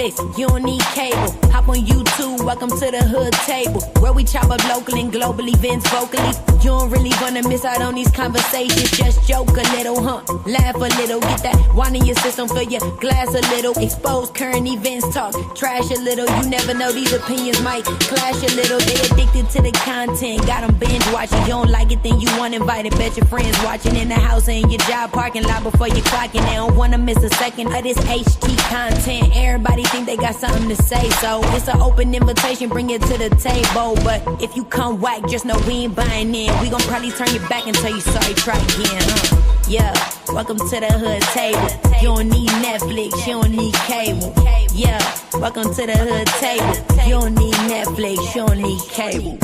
Netflix, you don't need cable. Hop on YouTube, welcome to the hood table, where we chop up local and global events vocally. You don't really wanna miss out on these conversations. Just joke a little, laugh a little, get that wine in your system, fill your glass a little. Expose current events, talk trash a little. You never know, these opinions might clash a little. They addicted to the content, got them binge watching. You don't like it, then you want invited. Bet your friends watching in the house or in your job parking lot before you clocking. They don't wanna miss a second of this HT content. Everybody think they got something to say, so it's an open invitation, bring it to the table. But if you come whack, just know we ain't buying in. We gon' probably turn you back and tell you sorry, try again, Yeah, welcome to the hood table. You don't need Netflix, you don't need cable. Yeah, welcome to the hood table. You don't need Netflix, you don't need cable.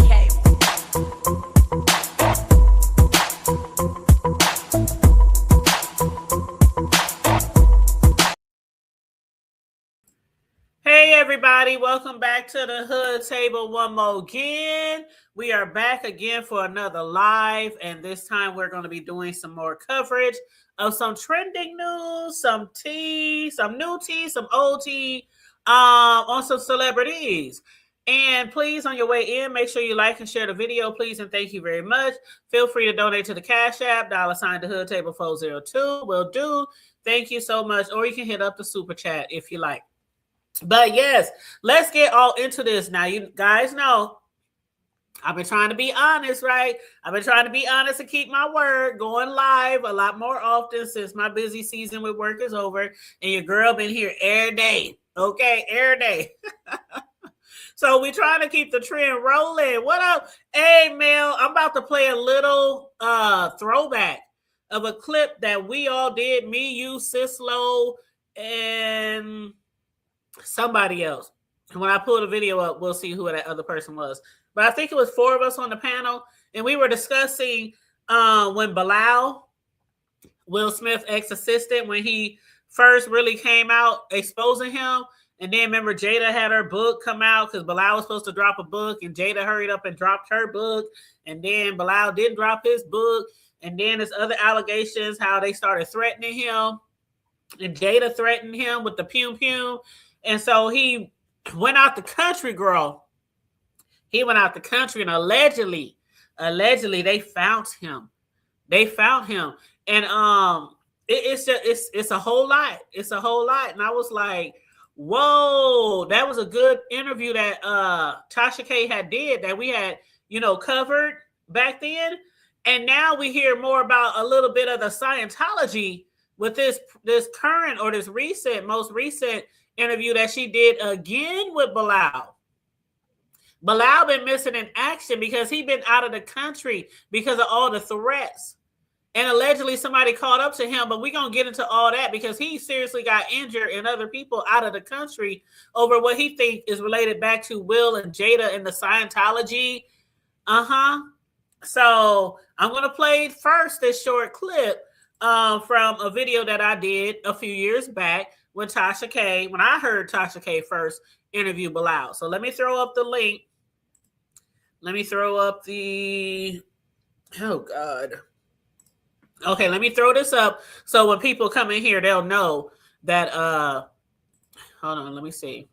Hey everybody, welcome back to the Hood Table one more again. We are back again for another live, and this time we're going to be doing some more coverage of some trending news, some tea, some new tea, some old tea, on some celebrities. And please, on your way in, make sure you like and share the video, please, and thank you very much. Feel free to donate to the Cash App, $sign the Hood Table 402. Will do. Thank you so much. Or you can hit up the Super Chat if you like. But yes, let's get all into this. Now, you guys know I've been trying to be honest, right? I've been trying to be honest and keep my word, going live a lot more often since my busy season with work is over. And your girl been here every day, okay? Every day. So we trying to keep the trend rolling. What up? Hey, Mel, I'm about to play a little throwback of a clip that we all did, me, you, Sislo, and somebody else. And when I pull the video up, we'll see who that other person was. But I think it was 4 of us on the panel, and we were discussing when Bilal, Will Smith's ex-assistant, when he first really came out exposing him. And then remember, Jada had her book come out because Bilal was supposed to drop a book, and Jada hurried up and dropped her book. And then Bilal didn't drop his book. And then there's other allegations how they started threatening him. And Jada threatened him with the pew-pew. And so he went out the country, girl. He went out the country, and allegedly they found him. They found him, and it's a whole lot. It's a whole lot, and I was like, whoa, that was a good interview that Tasha K had did that we had covered back then, and now we hear more about a little bit of the Scientology with this current or this most recent interview that she did again with Bilal. Bilal been missing in action because he been out of the country because of all the threats. And allegedly somebody caught up to him, but we're going to get into all that because he seriously got injured and other people out of the country over what he thinks is related back to Will and Jada and the Scientology. So I'm going to play first this short clip from a video that I did a few years back when I heard Tasha K first interview Bilal. So let me throw up the link. Let me throw up the, oh God. Okay, let me throw this up so when people come in here, they'll know that, hold on, let me see.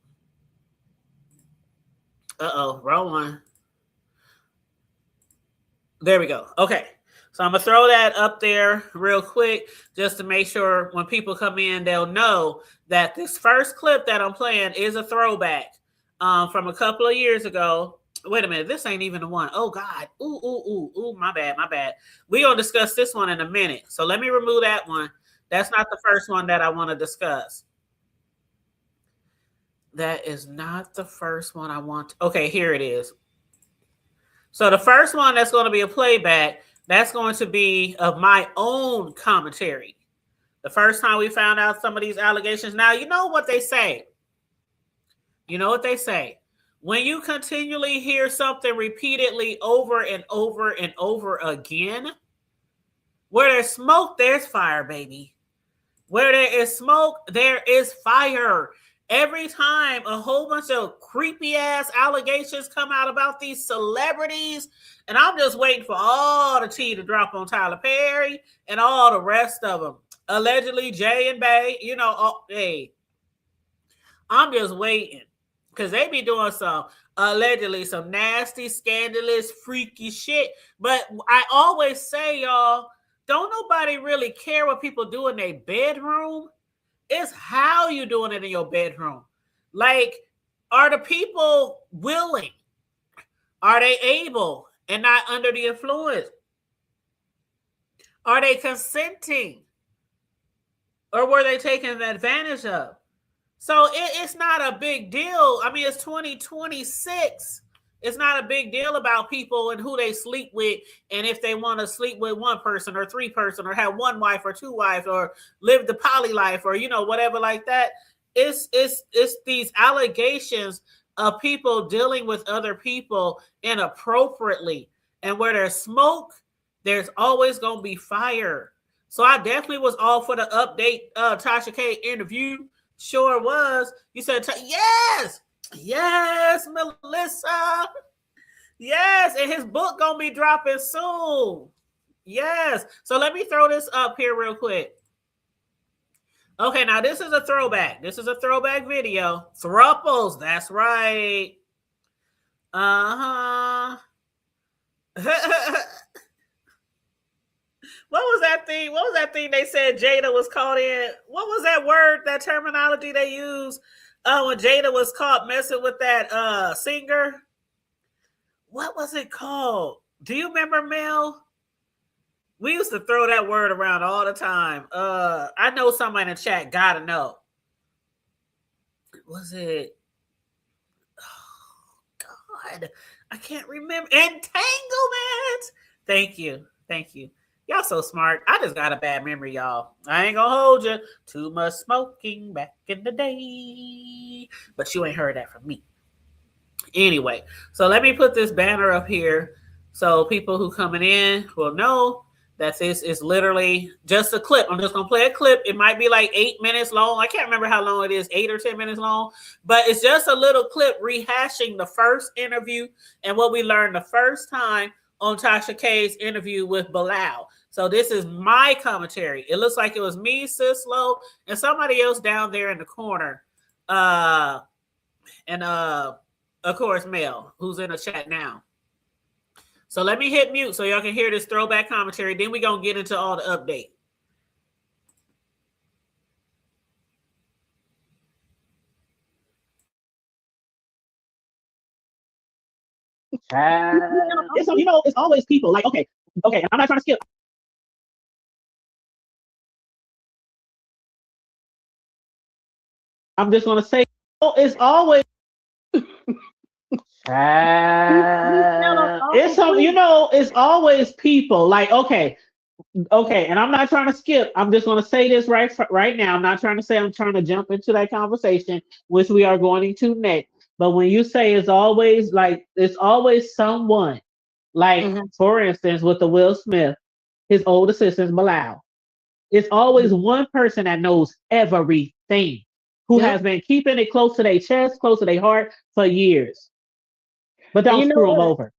Wrong one. There we go. Okay. So I'm going to throw that up there real quick just to make sure when people come in, they'll know that this first clip that I'm playing is a throwback from a couple of years ago. Wait a minute. This ain't even the one. Oh, God. Ooh. My bad. We're going to discuss this one in a minute. So let me remove that one. That's not the first one that I want to discuss. That is not the first one I want. Okay, here it is. So the first one that's going to be a playback, that's going to be of my own commentary. The first time we found out some of these allegations. Now, you know what they say. When you continually hear something repeatedly over and over and over again, where there's smoke, there's fire, baby. Where there is smoke, there is fire. Every time a whole bunch of creepy ass allegations come out about these celebrities, and I'm just waiting for all the tea to drop on Tyler Perry and all the rest of them. Allegedly, Jay and Bay, hey, I'm just waiting because they be doing some allegedly some nasty, scandalous, freaky shit. But I always say, y'all, don't nobody really care what people do in their bedroom. It's how you doing it in your bedroom. Like, are the people willing? Are they able and not under the influence? Are they consenting? Or were they taken advantage of? So it's not a big deal. I mean, it's 2026. It's not a big deal about people and who they sleep with, and if they want to sleep with one person or three person, or have one wife or two wives, or live the poly life, or whatever like that. It's these allegations of people dealing with other people inappropriately, and where there's smoke, there's always gonna be fire. So I definitely was all for the update Tasha K interview. Sure was. You said, yes, yes, Melissa. Yes, and his book gonna be dropping soon. Yes. So let me throw this up here real quick. Okay, now this is a throwback. This is a throwback video. Thrupples, that's right. Uh-huh. What was that thing? What was that thing they said Jada was caught in? What was that word, that terminology they used when Jada was caught messing with that singer? What was it called? Do you remember, Mel? We used to throw that word around all the time. I know somebody in the chat gotta know. Was it? Oh God, I can't remember. Entanglement. Thank you. Thank you. Y'all so smart. I just got a bad memory, y'all. I ain't gonna hold you. Too much smoking back in the day. But you ain't heard that from me. Anyway, so let me put this banner up here so people who coming in will know that this is literally just a clip. I'm just gonna play a clip. It might be like 8 minutes long. I can't remember how long it is, 8 or 10 minutes long, but it's just a little clip rehashing the first interview and what we learned the first time on Tasha K's interview with Bilal. So this is my commentary. It looks like it was me, Sislo, and somebody else down there in the corner. Of course, Mel, who's in the chat now. So let me hit mute so y'all can hear this throwback commentary. Then we're going to get into all the update. It's always people like, okay, and I'm not trying to skip. I'm just going to say, it's always. It's always people like, okay, and I'm not trying to skip. I'm just going to say this right now. I'm not trying to say I'm trying to jump into that conversation, which we are going into next. But when you say it's always someone, like for instance, with the Will Smith, his old assistant Bilal, it's always one person that knows everything, who has been keeping it close to their chest, close to their heart for years. But don't screw them over.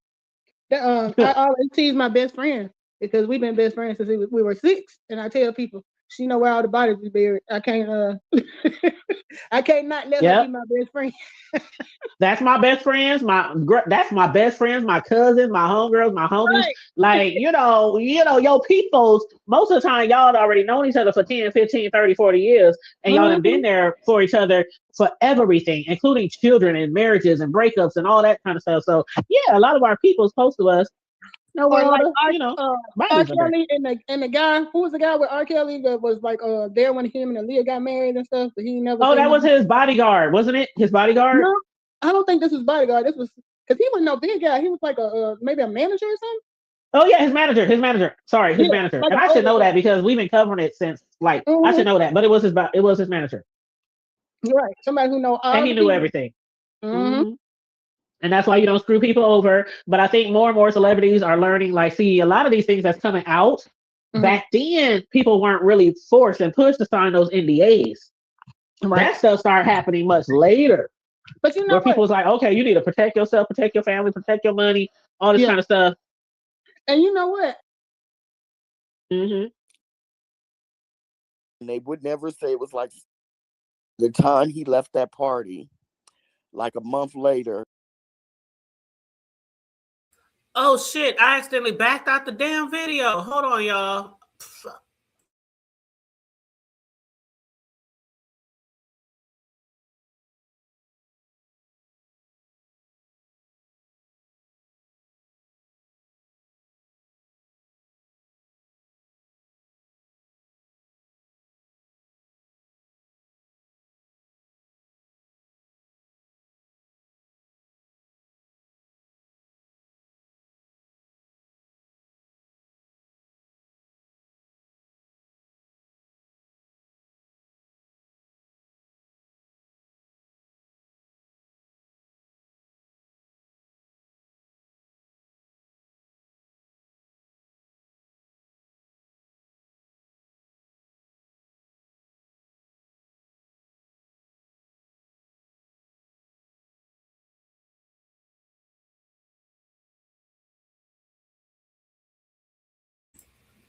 I always tease my best friend because we've been best friends since we were 6, and I tell people she know where all the bodies be buried. I can't I can't not let her be my best friend. That's my best friends. That's my best friends, my cousins, my homegirls, my homies. Right. Like, your peoples, most of the time y'all already known each other for 10, 15, 30, 40 years. And y'all have been there for each other for everything, including children and marriages and breakups and all that kind of stuff. So yeah, a lot of our people's close to us. R. Kelly and the guy, who was the guy with R. Kelly that was like there when him and Aaliyah got married and stuff, but he never. Oh, that was his bodyguard, wasn't it? His bodyguard? No, I don't think this was bodyguard. This was because he was no big guy. He was like maybe a manager or something. Oh yeah, his manager. Sorry, his manager. Like, and I should know that because we've been covering it since. Like, I should know that, but it was his manager. You're right. Somebody who know all. And he knew everything. And that's why you don't screw people over. But I think more and more celebrities are learning, like, see, a lot of these things that's coming out, back then, people weren't really forced and pushed to sign those NDAs. Right. That stuff started happening much later. But where people was like, okay, you need to protect yourself, protect your family, protect your money, all this kind of stuff. And you know what? And they would never say it was like the time he left that party, like a month later. Oh shit, I accidentally backed out the damn video. Hold on, y'all.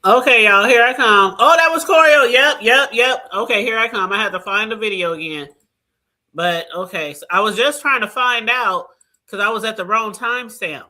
Okay, y'all, here I come. Oh, that was Corio. Yep. Okay, here I come. I had to find the video again. But okay, so I was just trying to find out because I was at the wrong timestamp.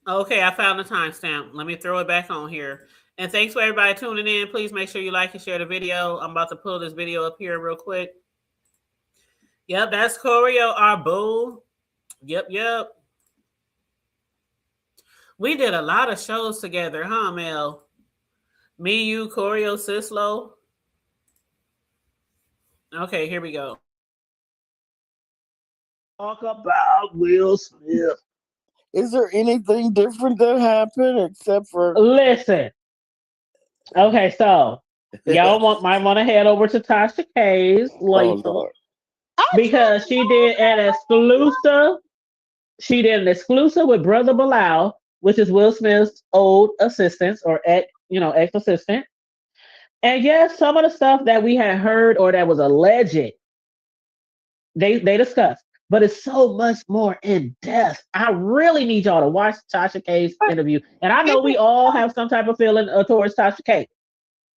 Okay, I found the timestamp. Let me throw it back on here. And thanks for everybody tuning in. Please make sure you like and share the video. I'm about to pull this video up here real quick. Yep, that's Corio, our boo. Yep. We did a lot of shows together, huh, Mel? Me, you, Corio, Sislo. Okay, here we go. Talk about Will Smith. Is there anything different that happened except for Listen? Okay, so y'all might want to head over to Tasha K's later because she did an exclusive. She did an exclusive with Brother Bilal, which is Will Smith's old assistant or ex assistant. And yes, some of the stuff that we had heard or that was alleged, they discussed, but it's so much more in depth. I really need y'all to watch Tasha K's interview, and I know we all have some type of feeling towards Tasha K.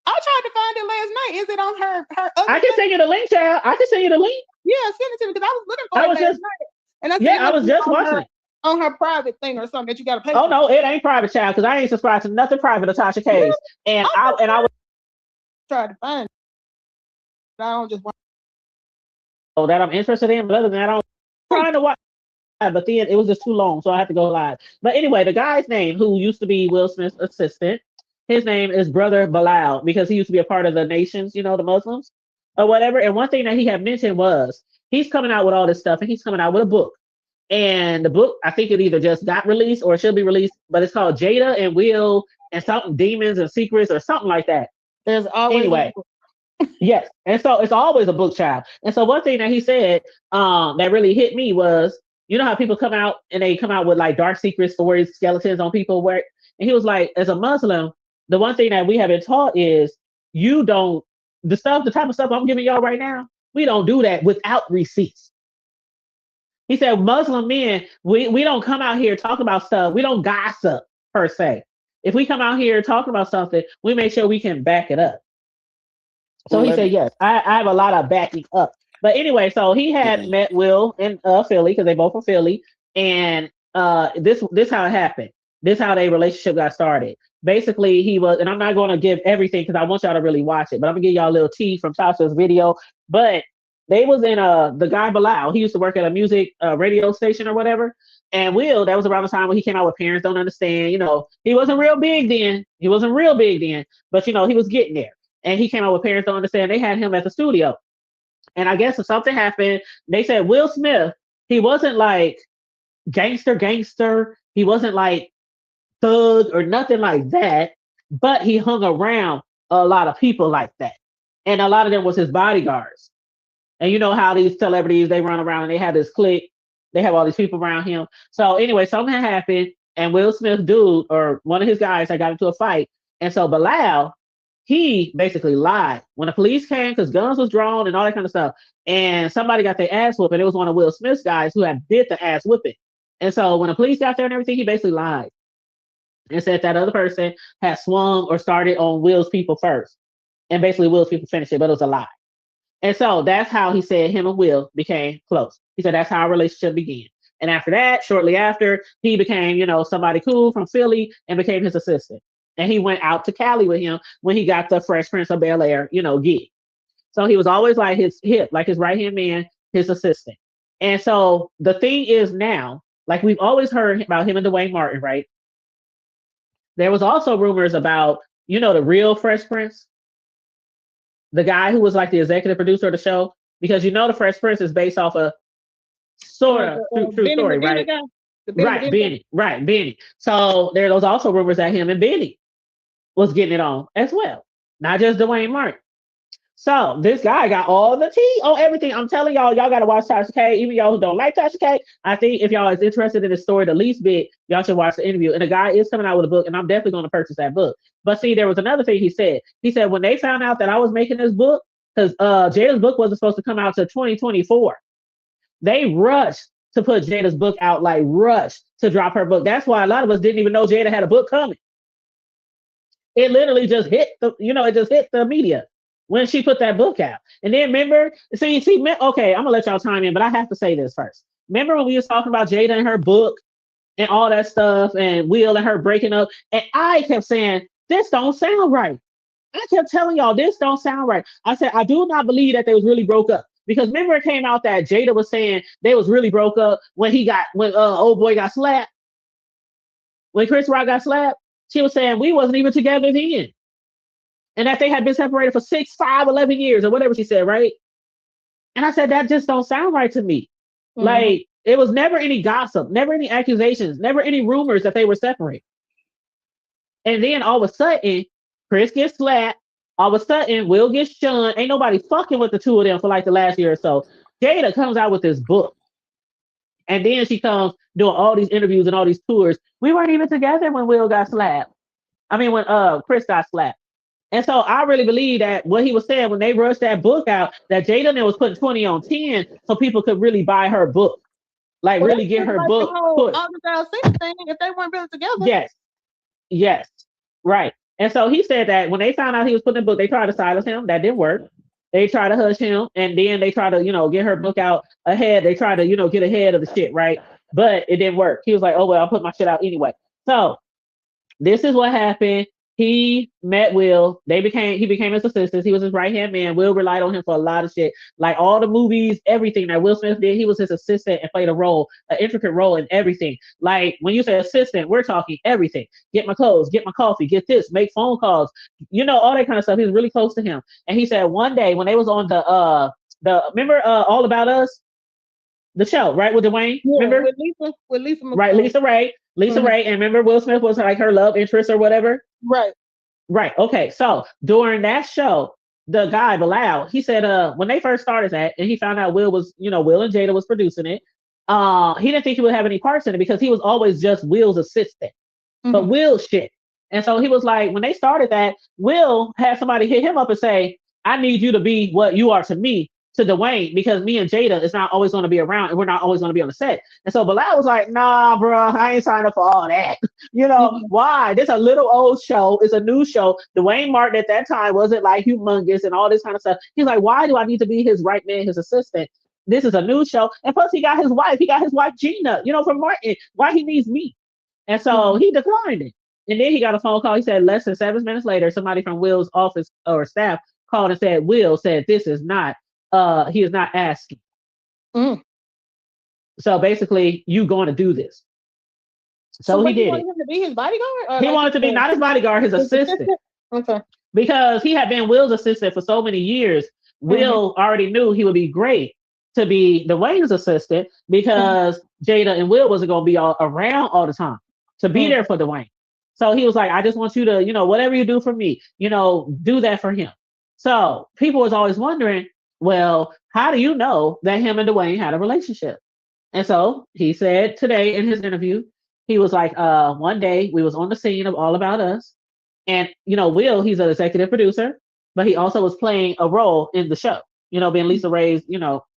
I tried to find it last night. Is it on her? I can send you the link, child. I can send you the link. Yeah, send it to me because I was looking for it last night. And I was just watching it on her private thing or something that you got to pay. Oh no, it ain't private, child, because I ain't subscribed to nothing private of Tasha K's, and I was trying to find it. I don't just want. Oh, that I'm interested in, but other than that, I'm trying to watch. But then it was just too long, so I had to go live. But anyway, the guy's name, who used to be Will Smith's assistant, his name is Brother Bilal because he used to be a part of the nations, the Muslims or whatever. And one thing that he had mentioned was he's coming out with all this stuff, and he's coming out with a book. And the book, I think it either just got released or it should be released, but it's called Jada and Will and something Demons and Secrets or something like that. There's always yes, and so it's always a book, child. And so one thing that he said that really hit me was, you know how people come out and they come out with like dark secret stories, skeletons on people, and he was like, as a Muslim, the one thing that we have been taught is the type of stuff I'm giving y'all right now, we don't do that without receipts. He said, Muslim men, we don't come out here talking about stuff. We don't gossip per se. If we come out here talking about something, we make sure we can back it up. So he said, yes, I have a lot of backing up. But anyway, so he had met Will in Philly because they both from Philly. And this how it happened. This how their relationship got started. Basically, he was, and I'm not going to give everything because I want y'all to really watch it, but I'm going to give y'all a little tea from Tasha's video. But they was in the guy Bilal. He used to work at a music radio station or whatever. And Will, that was around the time when he came out with Parents Don't Understand. He wasn't real big then. But, he was getting there. And he came out with Parents Don't Understand. They had him at the studio. And I guess if something happened, they said Will Smith, he wasn't like gangster. He wasn't like thug or nothing like that. But he hung around a lot of people like that. And a lot of them was his bodyguards. And you know how these celebrities, they run around and they have this clique. They have all these people around him. So anyway, something happened and Will Smith dude or one of his guys had got into a fight. And so Bilal, he basically lied. When the police came, because guns was drawn and all that kind of stuff, and somebody got their ass whooped, and it was one of Will Smith's guys who had did the ass whipping. And so when the police got there and everything, he basically lied and said that other person had swung or started on Will's people first. And basically Will's people finished it, but it was a lie. And so that's how he said him and Will became close. He said that's how our relationship began. And after that, shortly after, he became, somebody cool from Philly and became his assistant. And he went out to Cali with him when he got the Fresh Prince of Bel-Air, gig. So he was always like his hip, like his right-hand man, his assistant. And so the thing is now, like we've always heard about him and Dwayne Martin, right? There was also rumors about, the real Fresh Prince, the guy who was like the executive producer of the show, because the Fresh Prince is based off a sort of true story, right? Benny. So there was also rumors that him and Benny was getting it on as well, not just Dwayne Martin. So this guy got all the tea on everything. I'm telling y'all got to watch Tasha K. Even y'all who don't like Tasha K, I think if y'all is interested in the story the least bit, y'all should watch the interview. And the guy is coming out with a book, and I'm definitely going to purchase that book. But see, there was another thing he said. He said when they found out that I was making this book, because Jada's book wasn't supposed to come out till 2024, they rushed to put Jada's book out, like rushed to drop her book. That's why a lot of us didn't even know Jada had a book coming. It literally just hit the media when she put that book out. And then remember, okay, I'm gonna let y'all chime in, but I have to say this first. Remember when we was talking about Jada and her book and all that stuff and Will and her breaking up? And I kept saying, this don't sound right. I kept telling y'all, this don't sound right. I said, I do not believe that they was really broke up. Because remember it came out that Jada was saying they was really broke up when old boy got slapped. When Chris Rock got slapped, she was saying we wasn't even together then. And that they had been separated for 6, 5, 11 years or whatever she said, right? And I said, that just don't sound right to me. Mm-hmm. Like, it was never any gossip, never any accusations, never any rumors that they were separated. And then all of a sudden, Chris gets slapped. All of a sudden, Will gets shunned. Ain't nobody fucking with the two of them for like the last year or so. Jada comes out with this book. And then she comes doing all these interviews and all these tours. We weren't even together when Will got slapped. I mean, when Chris got slapped. And so I really believe that what he was saying when they rushed that book out, that Jada was putting 20 on 10 so people could really buy her book. Like really get her book. If they weren't really together. Yes. Right. And so he said that when they found out he was putting the book, they tried to silence him. That didn't work. They tried to hush him. And then they tried to, get her book out ahead. They tried to, get ahead of the shit, right? But it didn't work. He was like, oh, well, I'll put my shit out anyway. So this is what happened. He met Will. He became his assistant. He was his right-hand man. Will relied on him for a lot of shit. Like all the movies, everything that Will Smith did, he was his assistant and played an intricate role in everything. Like when you say assistant, we're talking everything. Get my clothes, get my coffee, get this, make phone calls, all that kind of stuff. He was really close to him. And he said one day when they was on remember All About Us? The show, right? With Dwayne? Yeah, remember? With Lisa McCoy. Right, Lisa Ray. Ray. And remember Will Smith was like her love interest or whatever? Right. Okay. So during that show, the guy, Bilal, he said when they first started that and he found out Will and Jada was producing it, he didn't think he would have any parts in it because he was always just Will's assistant. Mm-hmm. But Will shit. And so he was like, when they started that, Will had somebody hit him up and say, I need you to be what you are to me, to Dwayne, because me and Jada is not always going to be around and we're not always going to be on the set. And so Bilal was like, nah, bro, I ain't signed up for all that. Why? This a little old show. It's a new show. Dwayne Martin at that time wasn't like humongous and all this kind of stuff. He's like, why do I need to be his right man, his assistant? This is a new show. And plus he got his wife. He got his wife, Gina, from Martin. Why he needs me? And so he declined it. And then he got a phone call. He said less than 7 minutes later, somebody from Will's office or staff called and said, Will said, this is not, he is not asking. So basically, you going to do this. So he did. Wanted him to be his bodyguard? He wanted to be not his bodyguard, his assistant. Okay. Because he had been Will's assistant for so many years. Will already knew he would be great to be Dwayne's assistant because Jada and Will wasn't going to be around all the time to be there for Dwayne. So he was like, I just want you to, whatever you do for me, do that for him. So people was always wondering, well, how do you know that him and Dwayne had a relationship? And so he said today in his interview, he was like, one day we was on the scene of All About Us. And, Will, he's an executive producer, but he also was playing a role in the show, being Lisa Ray's,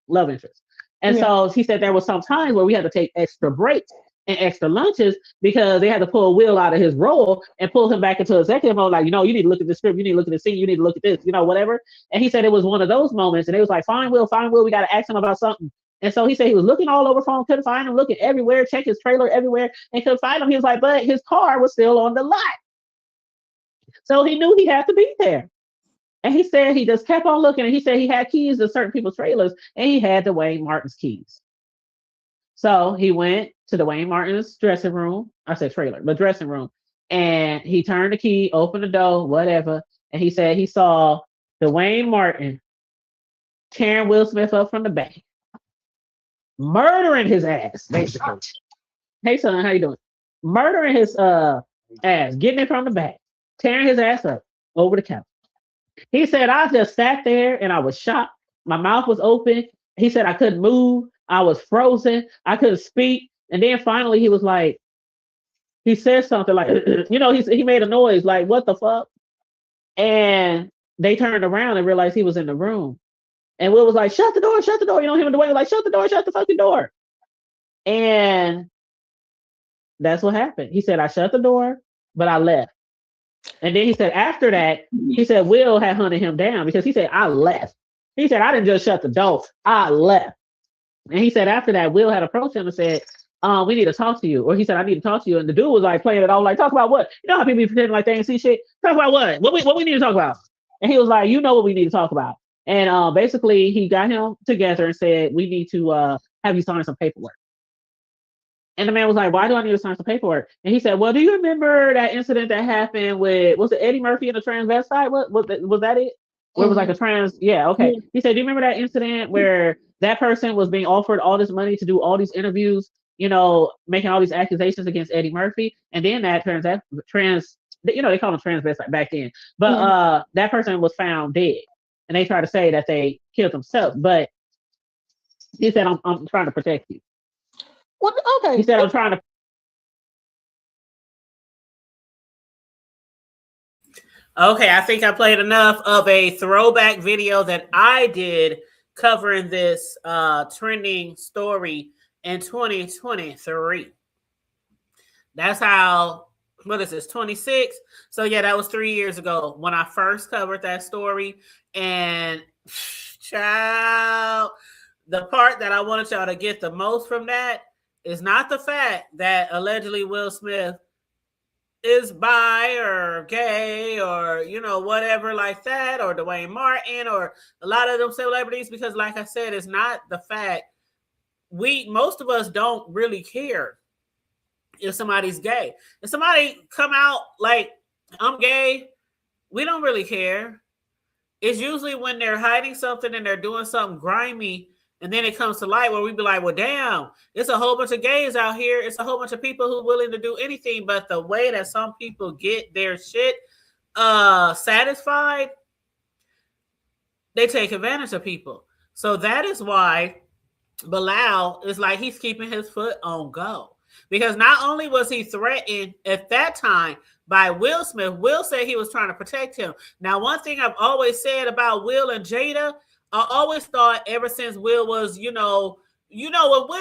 love interest. And so he said there was some times where we had to take extra breaks and extra lunches because they had to pull Will out of his role and pull him back into executive mode. Like, you need to look at the script, you need to look at the scene, you need to look at this, whatever. And he said it was one of those moments, and they was like, fine, Will, we got to ask him about something. And so he said he was looking all over phone, couldn't find him, looking everywhere, check his trailer everywhere, and couldn't find him. He was like, but his car was still on the lot. So he knew he had to be there. And he said he just kept on looking, and he said he had keys to certain people's trailers, and he had Dwayne Martin's keys. So he went to Dwayne Martin's dressing room. I said trailer, but dressing room. And he turned the key, opened the door, whatever. And he said he saw Dwayne Martin tearing Will Smith up from the back, murdering his ass, basically. Hey, son, how you doing? Murdering his ass, getting it from the back, tearing his ass up over the couch. He said, I just sat there and I was shocked. My mouth was open. He said I couldn't move. I was frozen. I couldn't speak. And then finally he was like, he said something like, he made a noise like, what the fuck? And they turned around and realized he was in the room. And Will was like, shut the door, shut the door. Him and Dwayne were like, shut the door, shut the fucking door. And that's what happened. He said, I shut the door, but I left. And then he said, after that, he said, Will had hunted him down because he said, I left. He said, I didn't just shut the door, I left. And he said, after that, Will had approached him and said, we need to talk to you. Or he said, I need to talk to you. And the dude was like playing it all like, talk about what? You know how people be pretending like they ain't see shit? Talk about what? What we need to talk about? And he was like, you know what we need to talk about. And basically he got him together and said, we need to have you sign some paperwork. And the man was like, why do I need to sign some paperwork? And he said, well, do you remember that incident that happened with, was it Eddie Murphy and the transvestite? Was that it? Where it was like a trans, yeah, okay. Yeah. He said, do you remember that incident where that person was being offered all this money to do all these interviews, making all these accusations against Eddie Murphy? And then that trans, they call them transvestite back then. But that person was found dead. And they tried to say that they killed themselves. But he said, I'm trying to protect you. Well, okay. He said, I'm trying to. Okay, I think I played enough of a throwback video that I did covering this trending story in 2023. That's how, what is this, 26? So yeah, that was 3 years ago when I first covered that story. And child, the part that I wanted y'all to get the most from that is not the fact that allegedly Will Smith is bi or gay or, whatever like that, or Dwayne Martin or a lot of them celebrities, because like I said, it's not the fact. Most of us don't really care if somebody's gay. If somebody come out like, I'm gay, we don't really care. It's usually when they're hiding something and they're doing something grimy, and then it comes to light where we be like, well, damn, it's a whole bunch of gays out here. It's a whole bunch of people who are willing to do anything. But the way that some people get their shit satisfied, they take advantage of people. So that is why Bilal is like, he's keeping his foot on go. Because not only was he threatened at that time by Will Smith, Will said he was trying to protect him. Now, one thing I've always said about Will and Jada, I always thought ever since Will was, when Will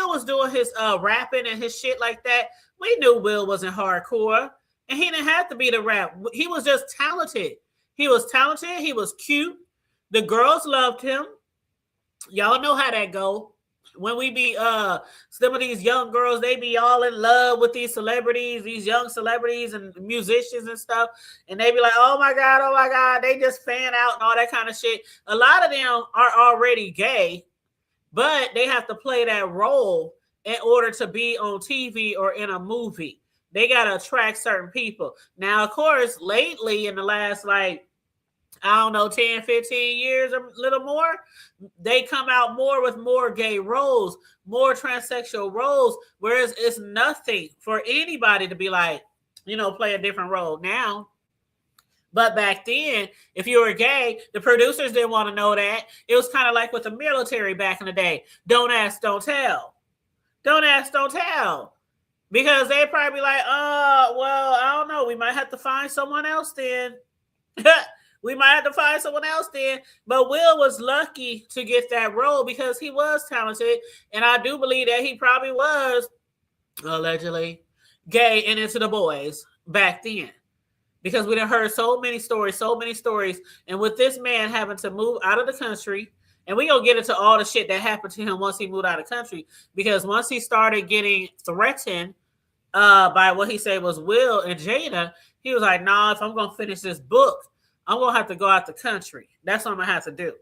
was doing his rapping and his shit like that, we knew Will wasn't hardcore. And he didn't have to be the rap. He was just talented. He was talented. He was cute. The girls loved him. Y'all know how that go. When we be some of these young girls, they be all in love with these celebrities, these young celebrities and musicians and stuff, and they be like, oh my god, they just fan out and all that kind of shit. A lot of them are already gay, but they have to play that role in order to be on TV or in a movie. They got to attract certain people. Now, of course, lately in the last 10, 15 years or a little more, they come out more with more gay roles, more transsexual roles, whereas it's nothing for anybody to be like, play a different role now. But back then, if you were gay, the producers didn't want to know that. It was kind of like with the military back in the day. Don't ask, don't tell. Don't ask, don't tell. Because they'd probably be like, well, I don't know. We might have to find someone else then. We might have to find someone else then. But Will was lucky to get that role because he was talented. And I do believe that he probably was, allegedly, gay and into the boys back then. Because we done heard so many stories. And with this man having to move out of the country, and we gonna get into all the shit that happened to him once he moved out of the country. Because once he started getting threatened by what he said was Will and Jada, he was like, nah, if I'm gonna finish this book, I'm gonna have to go out the country. That's what I'm gonna have to do.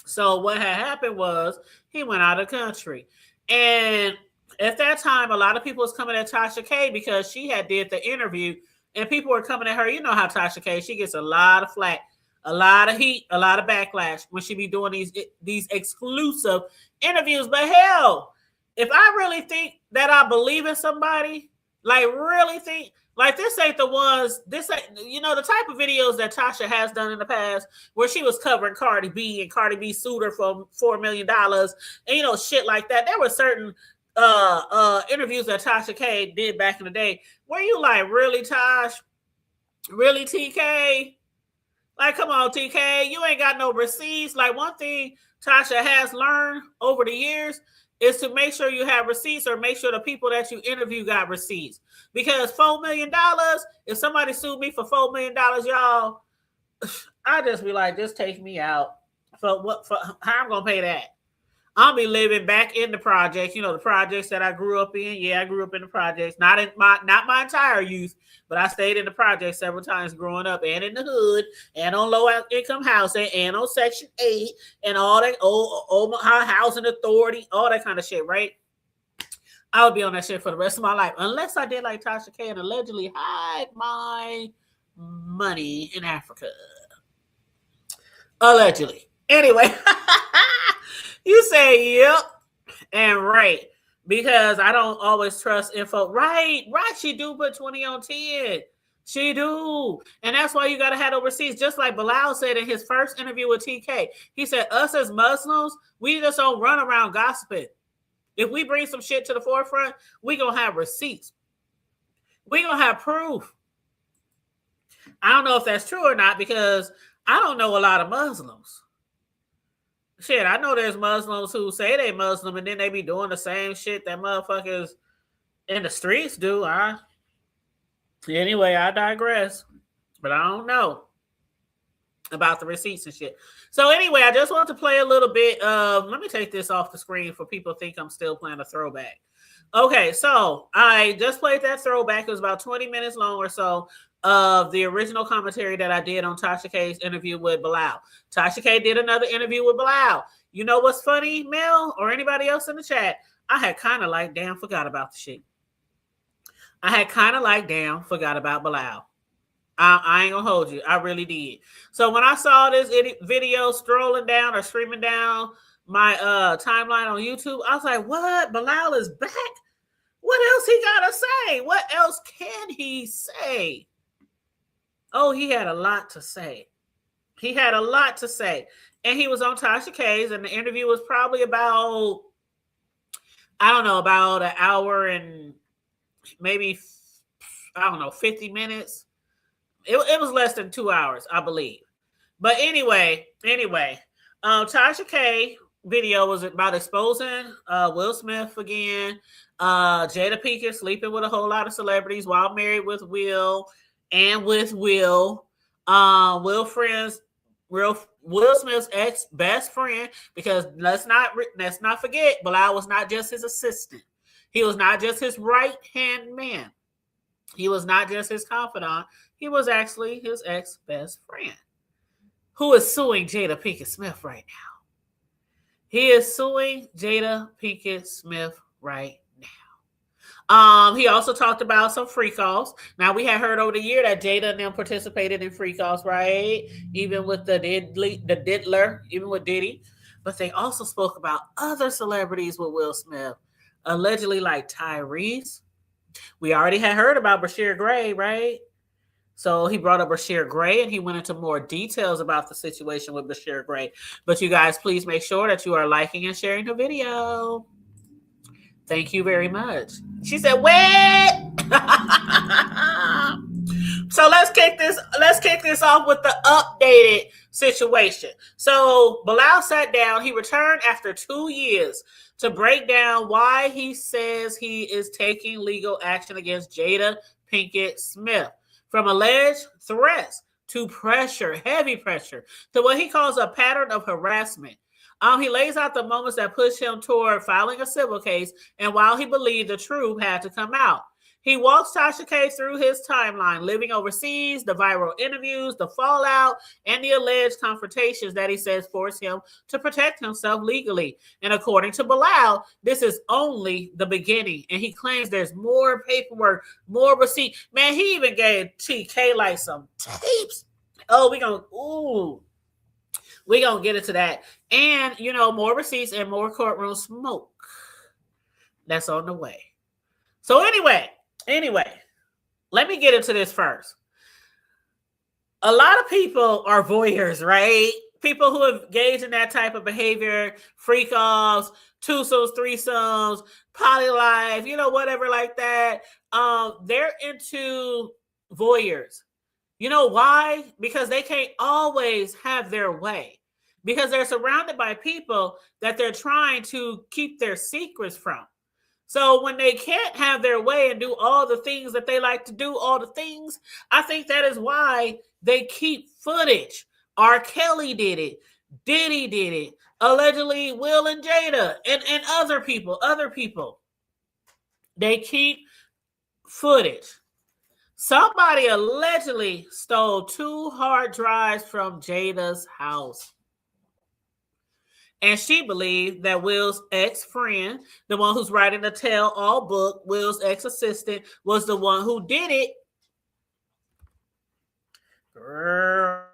So what had happened was he went out of the country. And at that time, a lot of people was coming at Tasha K because she had did the interview. And people were coming at her. You know how Tasha K, she gets a lot of flack, a lot of heat, a lot of backlash when she be doing these exclusive interviews. But hell, if I really think that I believe in somebody, like really think, like this ain't the ones, this ain't, the type of videos that Tasha has done in the past where she was covering Cardi B and Cardi B sued her for $4 million and, shit like that. There were certain interviews that Tasha K did back in the day where you like, really, Tosh? Really, TK? Like, come on, TK, you ain't got no receipts. Like, one thing Tasha has learned over the years is to make sure you have receipts or make sure the people that you interview got receipts. Because $4 million, if somebody sued me for $4 million, y'all, I just be like, just take me out. For how I'm gonna pay that? I'll be living back in the projects, the projects that I grew up in. Yeah, I grew up in the projects, not my entire youth, but I stayed in the projects several times growing up, and in the hood, and on low income housing, and on Section 8, and all that Omaha Housing Authority, all that kind of shit, right? I would be on that shit for the rest of my life, unless I did like Tasha K and allegedly hide my money in Africa. Allegedly. Anyway. You say yep and right, because I don't always trust info. Right. She do put 20 on 10. She do. And that's why you got to head overseas. Just like Bilal said in his first interview with TK. He said, us as Muslims, we just don't run around gossiping. If we bring some shit to the forefront, we going to have receipts. We going to have proof. I don't know if that's true or not, because I don't know a lot of Muslims. Shit, I know there's Muslims who say they Muslim and then they be doing the same shit that motherfuckers in the streets do. Anyway, I digress. But I don't know about the receipts and shit. So anyway, I just want to play a little bit of, let me take this off the screen for people to think I'm still playing a throwback. Okay, so I just played that throwback. It was about 20 minutes long or so of the original commentary that I did on Tasha K's interview with Bilal. Tasha K did another interview with Bilal. You know what's funny, Mel, or anybody else in the chat? I had kind of like, damn, forgot about the shit. I had kind of like, damn, forgot about Bilal. I ain't gonna hold you. I really did. So when I saw this video strolling down or streaming down my timeline on YouTube, I was like, what? Bilal is back? What else he gotta say? What else can he say? Oh, he had a lot to say. He had a lot to say. And he was on Tasha K's, and the interview was probably about, I don't know, about an hour and maybe, 50 minutes. It was less than 2 hours, I believe. But anyway, Tasha K video was about exposing Will Smith again. Jada Pinkett sleeping with a whole lot of celebrities while married with Will and with Will. Will Smith's ex-best friend, because let's not forget, Bilal was not just his assistant. He was not just his right-hand man. He was not just his confidant. He was actually his ex-best friend, who is suing Jada Pinkett Smith right now. He is suing Jada Pinkett Smith right now. He also talked about some free calls. Now, we had heard over the year that Jada and them participated in free calls, right? Even with the Diddler, even with Diddy. But they also spoke about other celebrities with Will Smith, allegedly like Tyreese. We already had heard about Bryshere Gray, right? So he brought up Bryshere Gray, and he went into more details about the situation with Bryshere Gray. But you guys, please make sure that you are liking and sharing the video. Thank you very much. She said, "Wait." So let's kick this off with the updated situation. So Bilal sat down. He returned after 2 years to break down why he says he is taking legal action against Jada Pinkett Smith, from alleged threats to pressure, heavy pressure, to what he calls a pattern of harassment. He lays out the moments that pushed him toward filing a civil case, and while he believed the truth had to come out. He walks Tasha K through his timeline, living overseas, the viral interviews, the fallout, and the alleged confrontations that he says forced him to protect himself legally. And according to Bilal, this is only the beginning. And he claims there's more paperwork, more receipt. Man, he even gave TK like some tapes. Oh, we're going to get into that. And, more receipts and more courtroom smoke. That's on the way. So anyway, let me get into this first. A lot of people are voyeurs, right? People who engage in that type of behavior, freak offs, twosomes, threesomes, poly life, whatever like that. They're into voyeurs. You know why? Because they can't always have their way. Because they're surrounded by people that they're trying to keep their secrets from. So when they can't have their way and do all the things that they like to do, all the things, I think that is why they keep footage. R. Kelly did it. Diddy did it. Allegedly, Will and Jada and other people. They keep footage. Somebody allegedly stole 2 hard drives from Jada's house. And she believed that Will's ex-friend, the one who's writing the tell-all book, Will's ex-assistant, was the one who did it. Girl.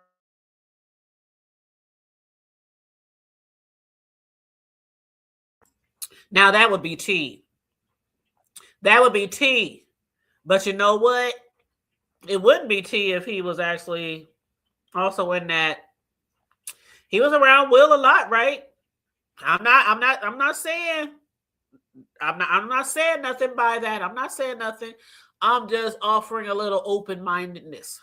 Now, that would be tea. That would be tea. But you know what? It wouldn't be tea if he was actually also in that. He was around Will a lot, right? I'm not saying nothing by that. I'm not saying nothing. I'm just offering a little open-mindedness.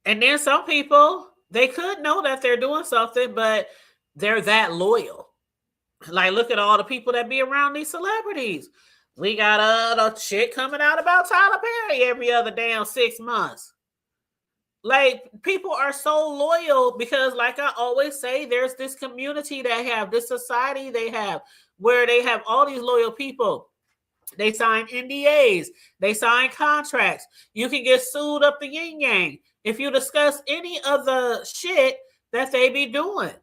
And then some people, they could know that they're doing something, but they're that loyal. Like, look at all the people that be around these celebrities. We got a shit coming out about Tyler Perry every other damn 6 months. Like, people are so loyal because, like I always say, there's this community they have, this society they have, where they have all these loyal people. They sign NDAs. They sign contracts. You can get sued up the yin yang if you discuss any of the shit that they be doing.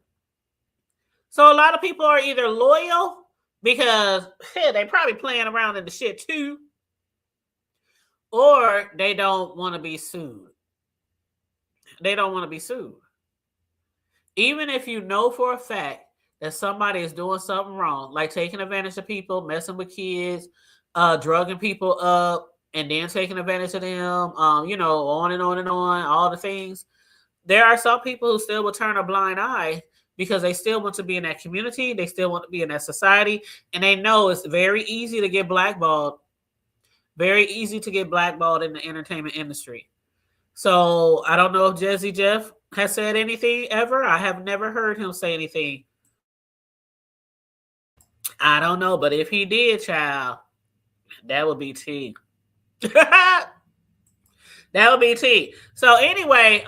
So a lot of people are either loyal because they probably playing around in the shit too, or they don't want to be sued. They don't want to be sued. Even if you know for a fact that somebody is doing something wrong, like taking advantage of people, messing with kids, drugging people up, and then taking advantage of them, on and on and on, all the things. There are some people who still will turn a blind eye because they still want to be in that community. They still want to be in that society. And they know it's very easy to get blackballed. Very easy to get blackballed in the entertainment industry. So I don't know if Jesse Jeff has said anything ever. I have never heard him say anything. I don't know, but if he did, child, that would be tea. That would be tea. So anyway,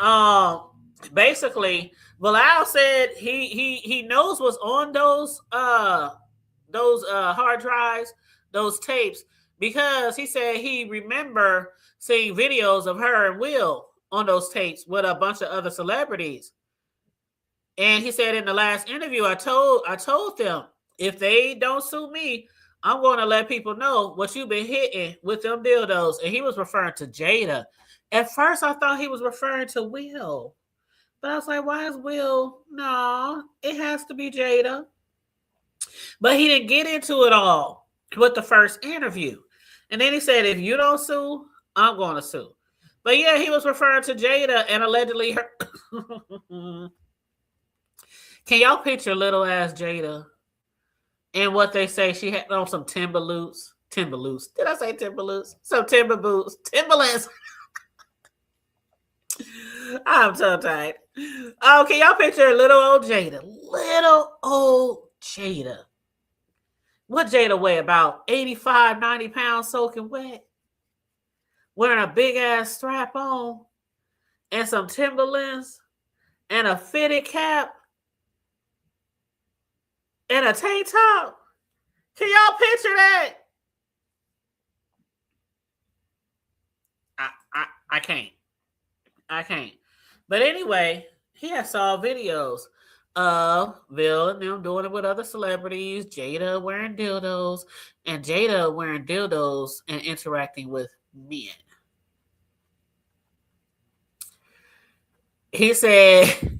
basically, Bilal said he knows what's on those hard drives, those tapes, because he said he remember seeing videos of her and Will on those tapes with a bunch of other celebrities. And he said in the last interview, I told them, if they don't sue me, I'm going to let people know what you've been hitting with them dildos. And he was referring to Jada. At first, I thought he was referring to Will. But I was like, why is Will? No, it has to be Jada. But he didn't get into it all. with the first interview. And then he said, if you don't sue, I'm going to sue. But yeah, he was referring to Jada and allegedly her. Can y'all picture little ass Jada and what they say she had on some Timberloops? Timberloops. Did I say Timberloops? Some Timber boots. Timberlands. I'm so tired. Oh, can y'all picture little old Jada? Little old Jada. What Jada weigh? About 85, 90 pounds soaking wet? Wearing a big ass strap on and some Timberlands and a fitted cap and a tank top. Can y'all picture that? I can't. I can't. But anyway, he has saw videos of Bill and them doing it with other celebrities, Jada wearing dildos, and Jada wearing dildos and interacting with men. He said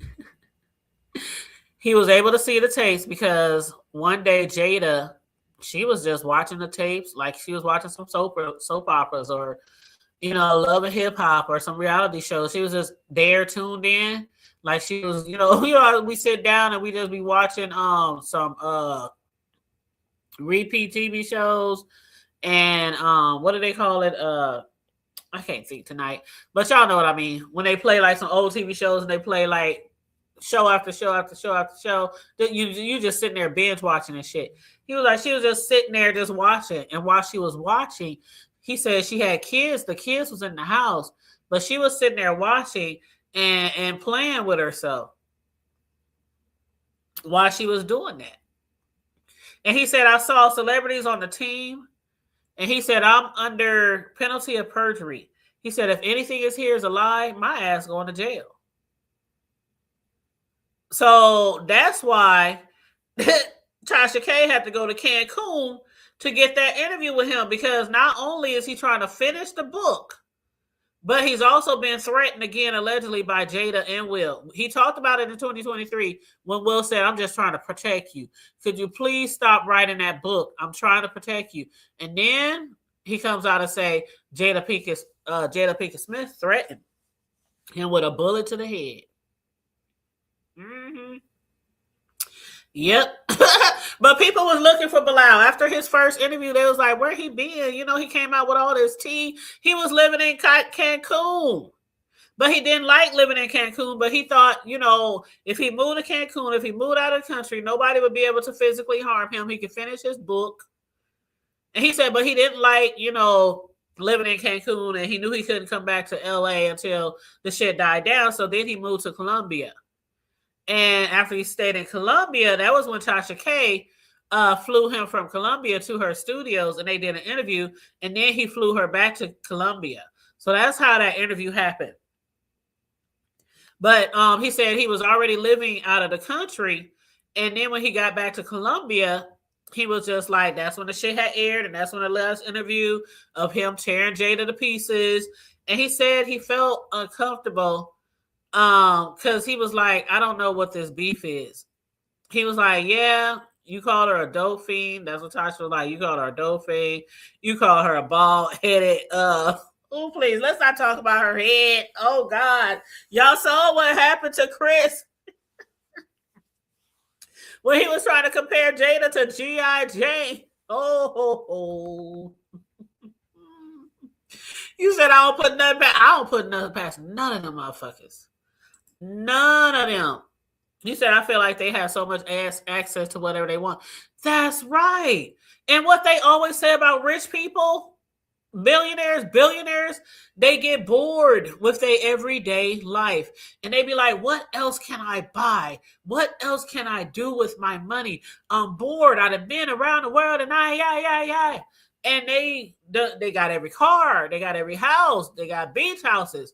he was able to see the tapes because one day Jada, she was just watching the tapes like she was watching some soap operas or, Love and Hip Hop or some reality shows. She was just there tuned in. Like she was, we sit down and we just be watching some repeat TV shows and what do they call it? I can't think tonight, but y'all know what I mean. When they play like some old TV shows and they play like show after show after show after show, you just sitting there binge watching and shit. He was like, she was just sitting there just watching. And while she was watching, he said she had kids. The kids was in the house, but she was sitting there watching and playing with herself while she was doing that. And he said, I saw celebrities on the team. And he said, I'm under penalty of perjury. He said, if anything is here is a lie, my ass going to jail. So that's why Tasha K had to go to Cancun to get that interview with him, because not only is he trying to finish the book, but he's also been threatened again, allegedly, by Jada and Will. He talked about it in 2023 when Will said, I'm just trying to protect you. Could you please stop writing that book? I'm trying to protect you. And then he comes out and say Jada Pinkett Smith threatened him with a bullet to the head. Mm-hmm. Yep. But people was looking for Bilal. After his first interview, they was like, where he been? He came out with all this tea. He was living in Cancun. But he didn't like living in Cancun. But he thought, if he moved to Cancun, if he moved out of the country, nobody would be able to physically harm him. He could finish his book. And he said, but he didn't like, living in Cancun. And he knew he couldn't come back to LA until the shit died down. So then he moved to Colombia. And after he stayed in Colombia, that was when Tasha K flew him from Colombia to her studios and they did an interview. And then he flew her back to Colombia. So that's how that interview happened. But he said he was already living out of the country. And then when he got back to Colombia, he was just like, that's when the shit had aired. And that's when the last interview of him tearing Jada to pieces. And he said he felt uncomfortable because he was like, I don't know what this beef is. He was like, yeah, you called her a dope fiend. That's what Tasha was like. You called her a dope fiend. You called her a bald-headed, oh, please, let's not talk about her head. Oh, God. Y'all saw what happened to Chris when he was trying to compare Jada to G.I. Jane. Oh. You said I don't put nothing past. I don't put nothing past none of them motherfuckers. None of them. You said I feel like they have so much access to whatever they want. That's right. And what they always say about rich people, billionaires, they get bored with their everyday life. And they be like, what else can I buy? What else can I do with my money? I'm bored. I've been around the world and And they got every car. They got every house. They got beach houses.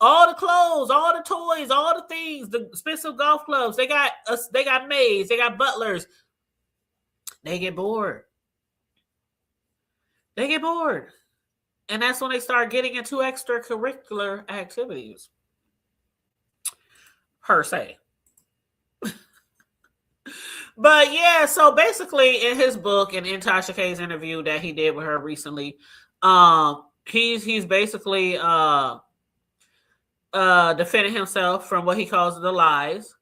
All the clothes, all the toys, all the things, the expensive golf clubs. They got maids, they got butlers. They get bored. And that's when they start getting into extracurricular activities. Per se. But yeah, so basically in his book and in Tasha K's interview that he did with her recently, he's basically defending himself from what he calls the lies.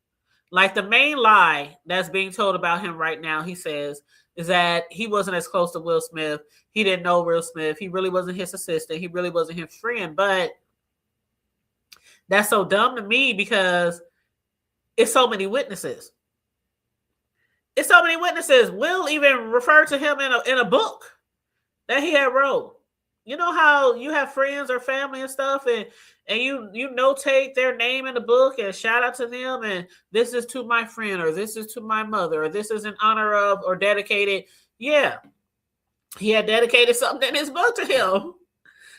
Like the main lie that's being told about him right now, he says, is that he wasn't as close to Will Smith. He didn't know Will Smith. He really wasn't his assistant. He really wasn't his friend. But that's so dumb to me because it's so many witnesses. It's so many witnesses. Will even referred to him in a book that he had wrote. You know how you have friends or family and stuff, and you notate their name in the book and shout out to them, and this is to my friend, or this is to my mother, or this is in honor of, or dedicated. Yeah, he had dedicated something in his book to him.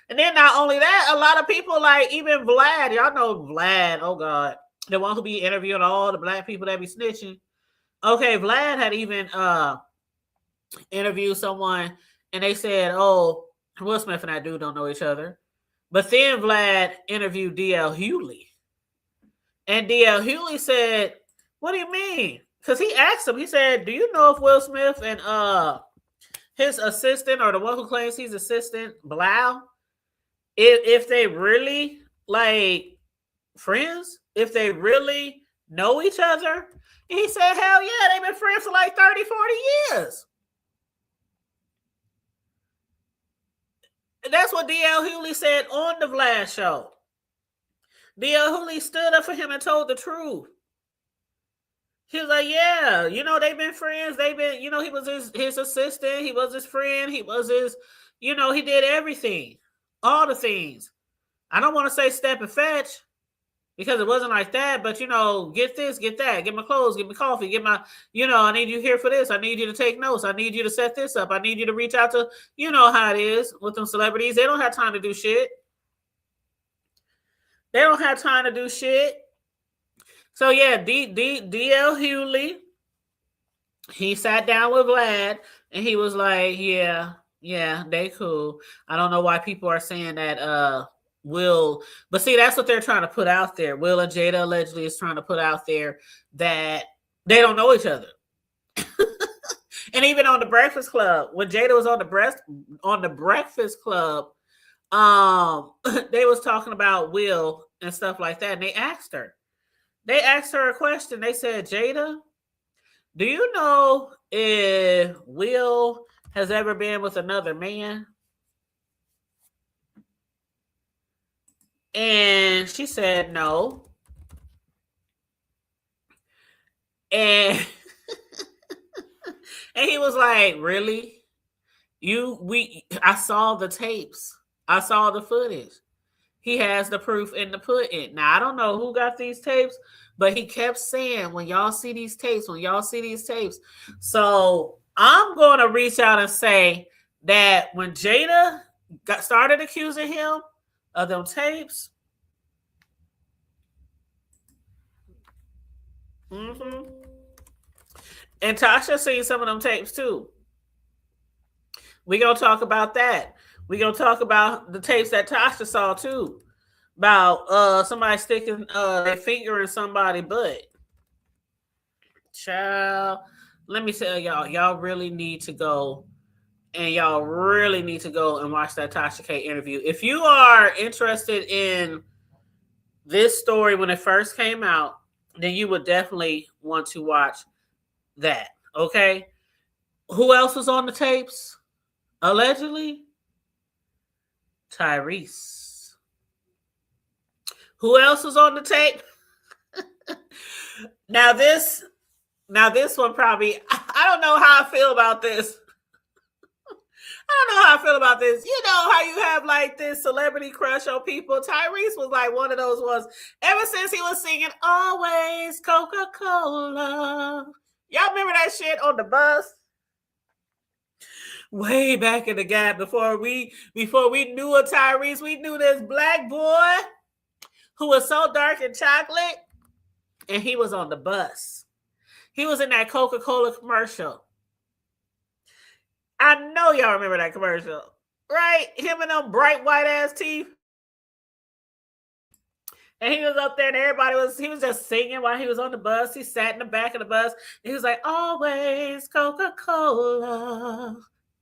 And then not only that, a lot of people like even Vlad. Y'all know Vlad. Oh God, the one who be interviewing all the black people that be snitching. Okay, Vlad had even interviewed someone, and they said, "Oh, Will Smith and that dude don't know each other." But then Vlad interviewed D.L. Hughley, and D.L. Hughley said, "What do you mean?" Because he asked him. He said, "Do you know if Will Smith and his assistant, or the one who claims he's assistant, Blau, if they really like friends, if they really know each other?" And he said, "Hell yeah, they've been friends for like 30, 40 years." And that's what D.L. Hughley said on the Vlad show. D.L. Hughley stood up for him and told the truth. He was like, yeah, they've been friends. They've been, he was his assistant. He was his friend. He was his, he did everything. All the things. I don't want to say step and fetch, because it wasn't like that, but get this, get that, get my clothes, get me coffee, get my, I need you here for this. I need you to take notes. I need you to set this up. I need you to reach out to, how it is with them celebrities. They don't have time to do shit. They don't have time to do shit. So yeah, D.L. Hughley, he sat down with Vlad and he was like, yeah, they cool. I don't know why people are saying that, Will, but see, that's what they're trying to put out there. Will and Jada allegedly is trying to put out there that they don't know each other. And even on the Breakfast Club, when Jada was on the Breakfast Club, they was talking about Will and stuff like that, and they asked her a question. They said, "Jada, do you know if Will has ever been with another man?" And she said no. And and he was like, "Really? I saw the tapes. I saw the footage. He has the proof in the pudding." Now, I don't know who got these tapes, but he kept saying, when y'all see these tapes. So I'm going to reach out and say that when Jada started accusing him of them tapes, and Tasha seen some of them tapes too. We're going to talk about that. We're going to talk about the tapes that Tasha saw too, about somebody sticking their finger in somebody's butt. Child, let me tell y'all really need to go, and y'all really need to go and watch that Tasha K interview. If you are interested in this story when it first came out, then you would definitely want to watch that. Okay? Who else was on the tapes? Allegedly, Tyreese. Who else was on the tape? Now this one probably, I don't know how I feel about this. You know how you have like this celebrity crush on people? Tyreese was like one of those ones. Ever since he was singing "Always Coca-Cola," y'all remember that shit on the bus? Way back in the gap, before we knew a Tyreese, we knew this black boy who was so dark and chocolate, and he was on the bus. He was in that Coca-Cola commercial. I know y'all remember that commercial, right? Him and them bright white ass teeth. And he was up there and he was just singing while he was on the bus. He sat in the back of the bus. And he was like, always Coca-Cola.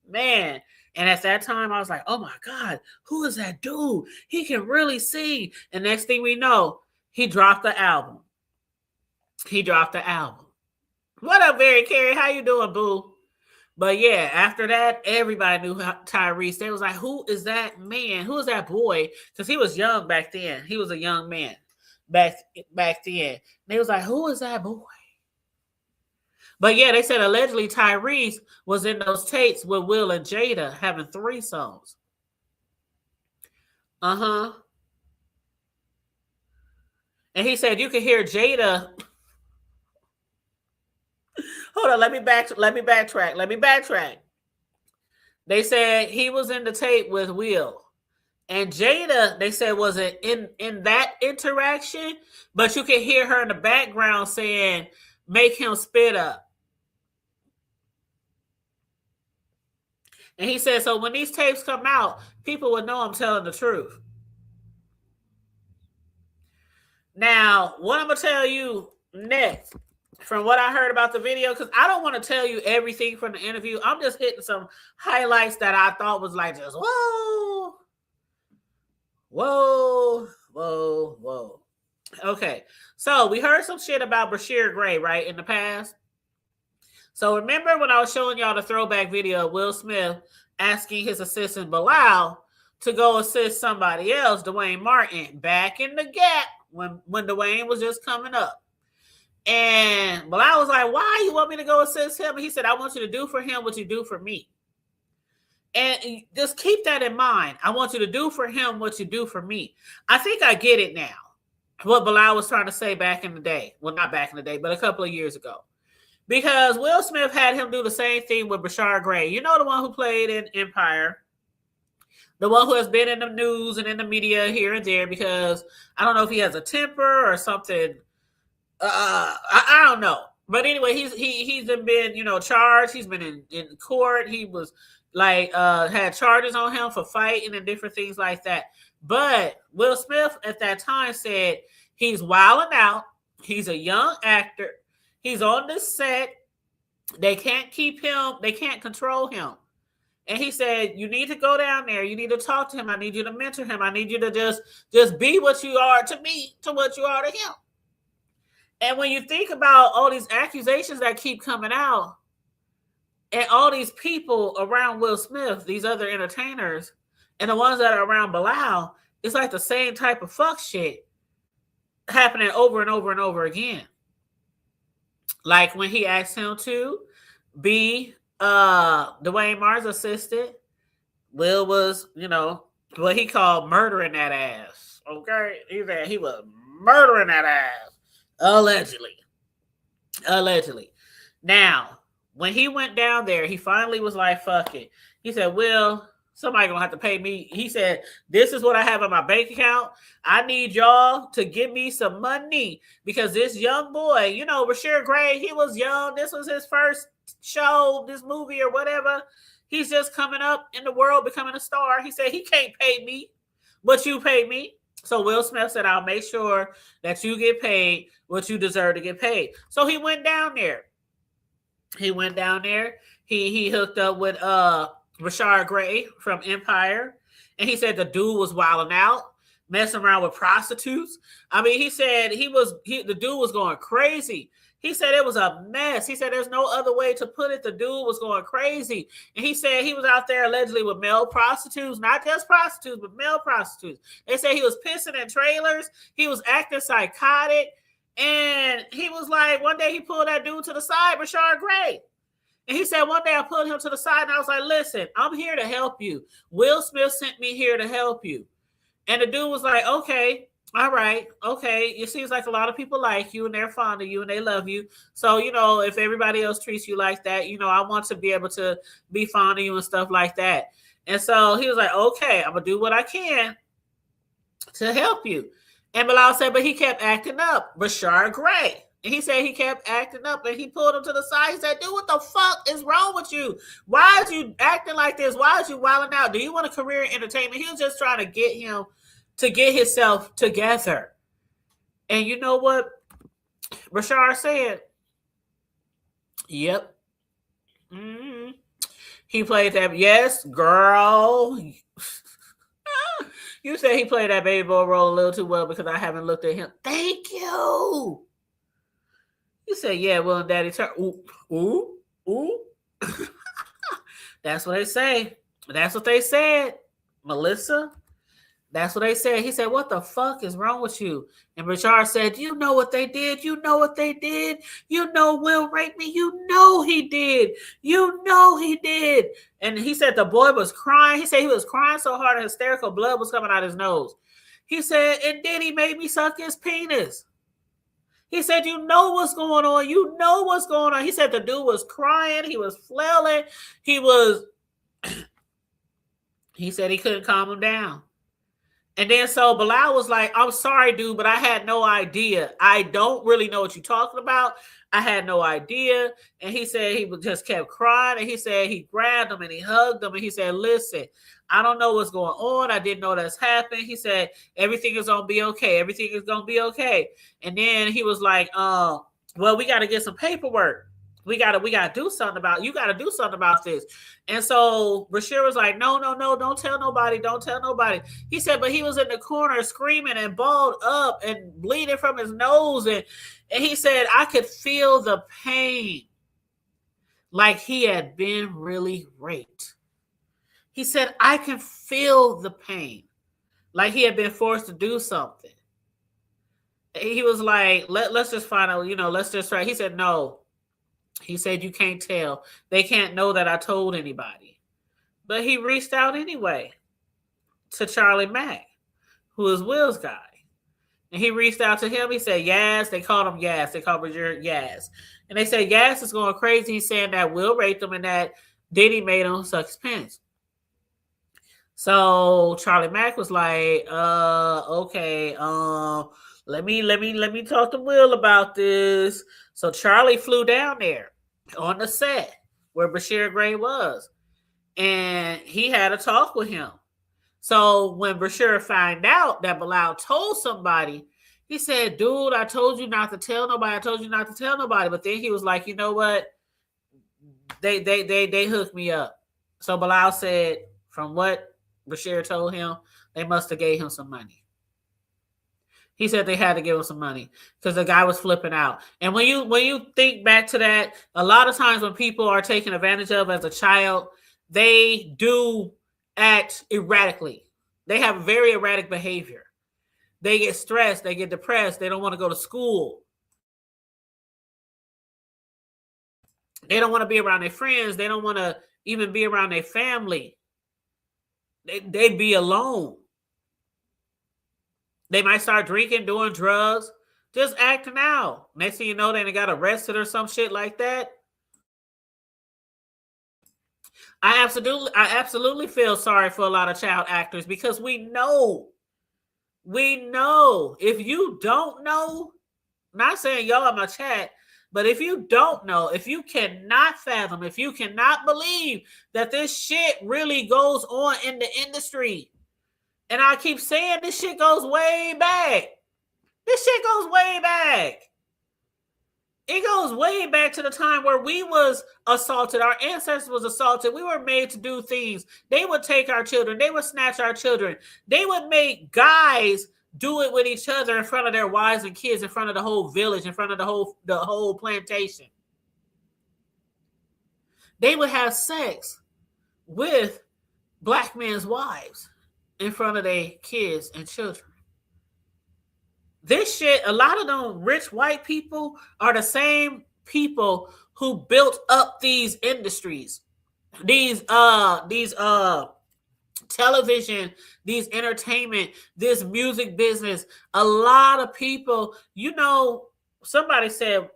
Man. And at that time, I was like, oh my God, who is that dude? He can really sing. And next thing we know, he dropped the album. What up, Barry Carey? How you doing, boo? But yeah, after that, everybody knew Tyreese. They was like, who is that man? Who is that boy? Because he was young back then. He was a young man back then. They was like, who is that boy? But yeah, they said allegedly Tyreese was in those tapes with Will and Jada having threesomes. And he said you could hear Jada. Hold on, let me backtrack. They said he was in the tape with Will. And Jada, they said, wasn't in that interaction, but you could hear her in the background saying, make him spit up. And he said, so when these tapes come out, people would know I'm telling the truth. Now, what I'm going to tell you next, from what I heard about the video, because I don't want to tell you everything from the interview. I'm just hitting some highlights that I thought was like just, whoa. Okay, so we heard some shit about Bryshere Gray, right, in the past. So remember when I was showing y'all the throwback video of Will Smith asking his assistant Bilal to go assist somebody else, Dwayne Martin, back in the Gap when Dwayne was just coming up. And Bilal was like, why you want me to go assist him? And he said, I want you to do for him what you do for me. And just keep that in mind. I want you to do for him what you do for me. I think I get it now. What Bilal was trying to say back in the day. Well, not back in the day, but a couple of years ago. Because Will Smith had him do the same thing with Bryshere Gray. You know, the one who played in Empire. The one who has been in the news and in the media here and there because I don't know if he has a temper or something. I don't know. But anyway, he's been, charged. He's been in court. He was like had charges on him for fighting and different things like that. But Will Smith at that time said he's wilding out. He's a young actor. He's on this set. They can't keep him. They can't control him. And he said, you need to go down there. You need to talk to him. I need you to mentor him. I need you to just be what you are to me, to what you are to him. And when you think about all these accusations that keep coming out and all these people around Will Smith, these other entertainers, and the ones that are around Bilal, it's like the same type of fuck shit happening over and over and over again. Like when he asked him to be Dwayne Martin's assistant, Will was, what he called murdering that ass. Okay? He was murdering that ass. Allegedly. Now, when he went down there, he finally was like, fuck it. He said, Will, somebody gonna have to pay me. He said, this is what I have in my bank account. I need y'all to give me some money because this young boy, Bryshere Gray, he was young. This was his first show, this movie or whatever. He's just coming up in the world, becoming a star. He said, he can't pay me what you pay me. So Will Smith said, I'll make sure that you get paid what you deserve to get paid. So he went down there. He hooked up with Bryshere Gray from Empire. And he said the dude was wilding out, messing around with prostitutes. I mean, he said the dude was going crazy. He said it was a mess. He said there's no other way to put it. The dude was going crazy. And he said he was out there allegedly with male prostitutes, not just prostitutes, but male prostitutes. They said he was pissing in trailers. He was acting psychotic. And he was like, one day he pulled that dude to the side, Bryshere Gray. And he said, one day I pulled him to the side and I was like, listen, I'm here to help you. Will Smith sent me here to help you. And the dude was like, okay. All right. Okay. It seems like a lot of people like you and they're fond of you and they love you. So, if everybody else treats you like that, I want to be able to be fond of you and stuff like that. And so he was like, okay, I'm going to do what I can to help you. And Bilal said, but he kept acting up. Bryshere Gray. And he said he kept acting up and he pulled him to the side. He said, dude, what the fuck is wrong with you? Why is you acting like this? Why is you wilding out? Do you want a career in entertainment? He was just trying to get him to get himself together. And you know what Bryshere said? Yep. Mm-hmm. He played that. Yes, girl. You said he played that baby boy role a little too well because I haven't looked at him. Thank you. You said, yeah, well, daddy turn. Ooh, ooh. That's what they say. That's what they said, Melissa. That's what they said. He said, what the fuck is wrong with you? And Bryshere said, you know what they did? You know what they did? You know Will raped me? You know he did. You know he did. And he said the boy was crying. He said he was crying so hard and hysterical blood was coming out his nose. He said, and then he made me suck his penis. He said, you know what's going on. You know what's going on. He said the dude was crying. He was flailing. He said he couldn't calm him down. And then so Bilal was like, I'm sorry, dude, but I had no idea. I don't really know what you're talking about. I had no idea. And he said he just kept crying. And he said he grabbed him and he hugged him. And he said, listen, I don't know what's going on. I didn't know that's happened. He said, everything is going to be okay. Everything is going to be okay. And then he was like, well, we got to get some paperwork. We gotta do something about. You gotta do something about this. And so Bryshere was like, no, don't tell nobody, don't tell nobody. He said, but he was in the corner screaming and balled up and bleeding from his nose, and he said I could feel the pain, like he had been really raped. He said I can feel the pain, like he had been forced to do something. He was like, let's just find out, let's just try. He said no. He said, you can't tell. They can't know that I told anybody. But he reached out anyway to Charlie Mack, who is Will's guy. And he reached out to him. He said, Yaz. They called him Yaz. They called Bryshere Yaz. And they said, Yaz is going crazy. He's saying that Will raped him and that Diddy made him suck his pants. So Charlie Mack was like, okay, let me talk to Will about this. So Charlie flew down there on the set where Bryshere Gray was, and he had a talk with him. So when Bryshere found out that Bilal told somebody, he said, dude, I told you not to tell nobody. I told you not to tell nobody. But then he was like, you know what? They hooked me up. So Bilal said, from what Bryshere told him, they must have gave him some money. He said they had to give him some money because the guy was flipping out. And when you think back to that, a lot of times when people are taken advantage of as a child, they do act erratically. They have very erratic behavior. They get stressed. They get depressed. They don't want to go to school. They don't want to be around their friends. They don't want to even be around their family. They'd be alone. They might start drinking, doing drugs, just acting out. Next thing you know, they got arrested or some shit like that. I absolutely feel sorry for a lot of child actors because we know. If you don't know, not saying y'all in my chat, but if you don't know, if you cannot fathom, if you cannot believe that this shit really goes on in the industry, and I keep saying this shit goes way back. This shit goes way back. It goes way back to the time where we was assaulted. Our ancestors was assaulted. We were made to do things. They would take our children. They would snatch our children. They would make guys do it with each other in front of their wives and kids, in front of the whole village, in front of the whole plantation. They would have sex with black men's wives in front of their kids and children. This shit, a lot of them rich white people are the same people who built up these industries, these television, these entertainment, this music business. A lot of people, somebody said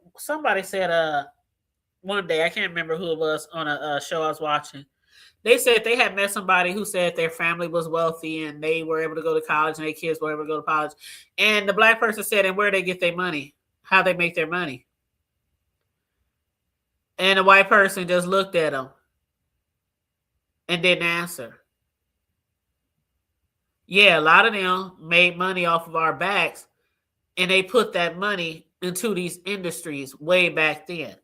one day, I can't remember who it was on a show I was watching. They said they had met somebody who said their family was wealthy and they were able to go to college and their kids were able to go to college. And the black person said, and where they get their money, how they make their money. And the white person just looked at them and didn't answer. Yeah, a lot of them made money off of our backs And they put that money into these industries way back then.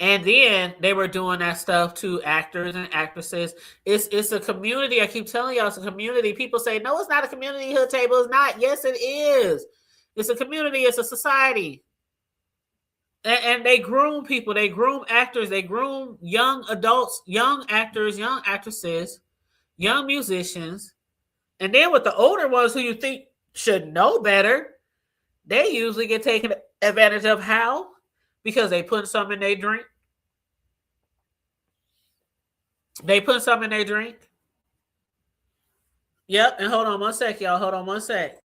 And then they were doing that stuff to actors and actresses. It's a community. I keep telling y'all, it's a community. People say, no, it's not a community. Hood Table is not. Yes, it is. It's a community. It's a society. And they groom people. They groom actors. They groom young adults, young actors, young actresses, young musicians. And then with the older ones who you think should know better, they usually get taken advantage of. How? Because they put something in their drink. They put something in their drink. Yep. And hold on one sec, y'all. Hold on one sec.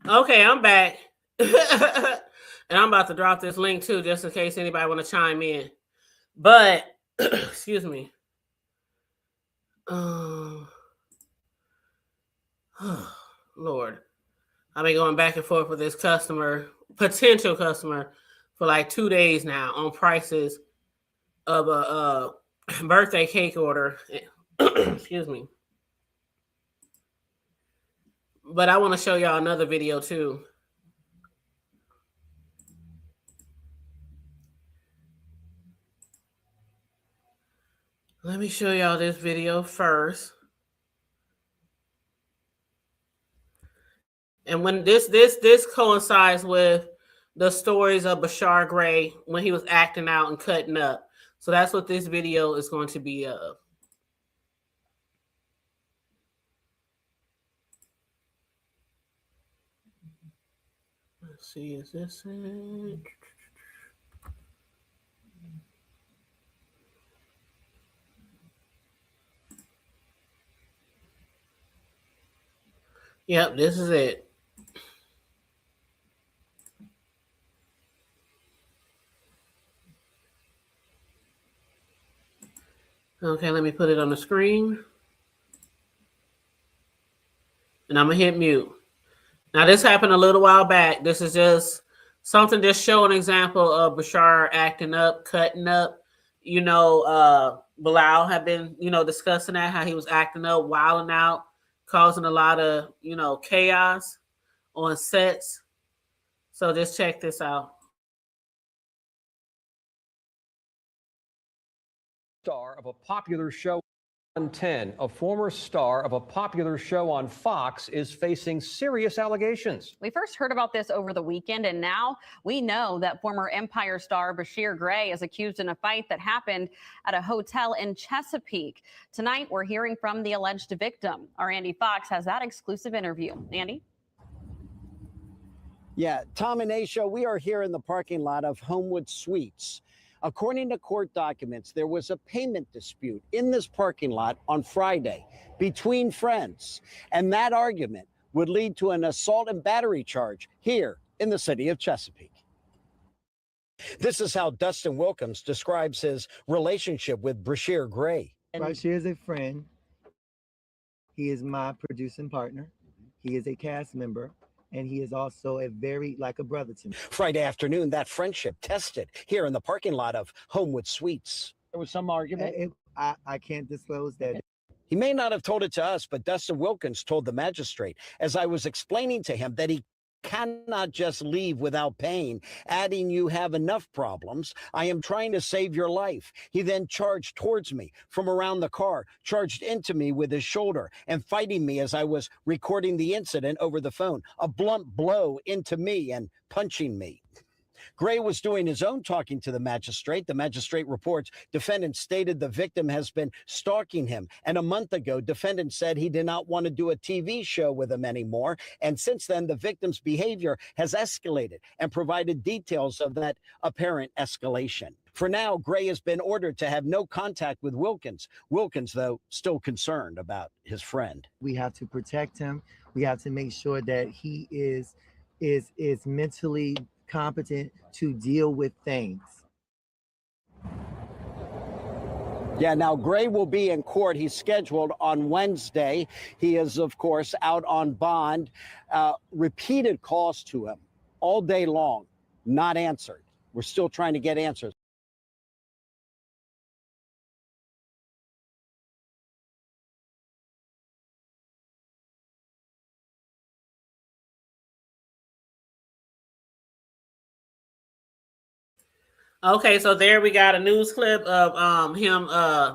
Okay, I'm back. And I'm about to drop this link too, just in case anybody want to chime in. But, excuse me. Lord. I've been going back and forth with this potential customer, for like 2 days now on prices of a birthday cake order. Excuse me. But I want to show y'all another video too. Let me show y'all this video first. And when this coincides with the stories of Bryshere Gray when he was acting out and cutting up. So that's what this video is going to be of. Let's see, is this it? Yep, this is it. Okay, let me put it on the screen. And I'm going to hit mute. Now, this happened a little while back. This is just something just show an example of Bryshere acting up, cutting up. You know, Bilal had been, discussing that, how he was acting up, wilding out, causing a lot of, chaos on sets. So just check this out. Star of a popular show on 10, a former star of a popular show on Fox is facing serious allegations. We first heard about this over the weekend, and now we know that former Empire star Bryshere Gray is accused in a fight that happened at a hotel in Chesapeake. Tonight, we're hearing from the alleged victim. Our Andy Fox has that exclusive interview. Andy? Yeah, Tom and Aisha, we are here in the parking lot of Homewood Suites. According to court documents, there was a payment dispute in this parking lot on Friday between friends, and that argument would lead to an assault and battery charge here in the city of Chesapeake. This is how Dustin Wilkins describes his relationship with Bryshere Gray. Bryshere is a friend. He is my producing partner. He is a cast member. And he is also like a brother to me. Friday afternoon, that friendship tested here in the parking lot of Homewood Suites. There was some argument. I can't disclose that. He may not have told it to us, but Dustin Wilkins told the magistrate, as I was explaining to him that he cannot just leave without paying, adding, "You have enough problems. I am trying to save your life." He then charged towards me from around the car, charged into me with his shoulder, and fighting me as I was recording the incident over the phone. A blunt blow into me and punching me. Gray was doing his own talking to the magistrate. The magistrate reports defendant stated the victim has been stalking him. And a month ago, defendant said he did not want to do a TV show with him anymore. And since then, the victim's behavior has escalated and provided details of that apparent escalation. For now, Gray has been ordered to have no contact with Wilkins. Wilkins, though, still concerned about his friend. We have to protect him. We have to make sure that he is mentally competent to deal with things. Yeah, now Gray will be in court. He's scheduled on Wednesday. He is, of course, out on bond. Repeated calls to him all day long, not answered. We're still trying to get answers. Okay, so there we got a news clip of him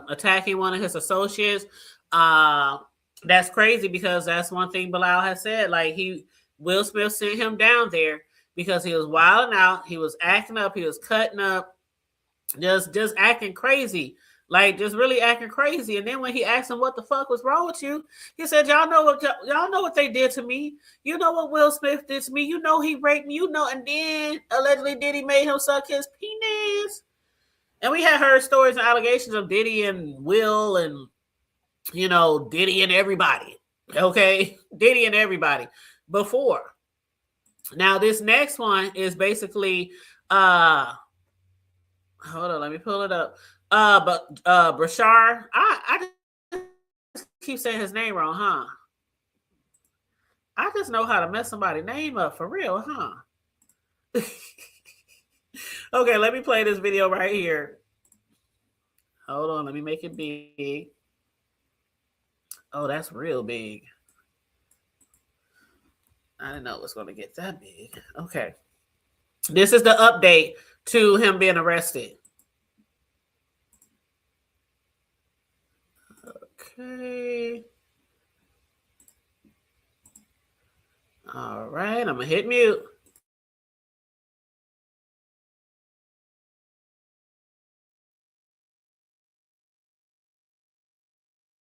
attacking one of his associates. That's crazy because that's one thing Bilal has said. Like Will Smith sent him down there because he was wilding out, he was acting up, he was cutting up, just acting crazy. Like just really acting crazy. And then when he asked him what the fuck was wrong with you, he said, y'all know what they did to me. You know what Will Smith did to me. You know he raped me. You know, and then allegedly Diddy made him suck his penis. And we had heard stories and allegations of Diddy and Will and Diddy and everybody. Okay, Diddy and everybody before. Now this next one is basically hold on, let me pull it up. But Bryshere, I just keep saying his name wrong, huh? I just know how to mess somebody's name up for real, huh? Okay, let me play this video right here. Hold on, let me make it big. Oh, that's real big. I didn't know it was going to get that big. Okay. This is the update to him being arrested. Okay. All right, I'm gonna hit mute.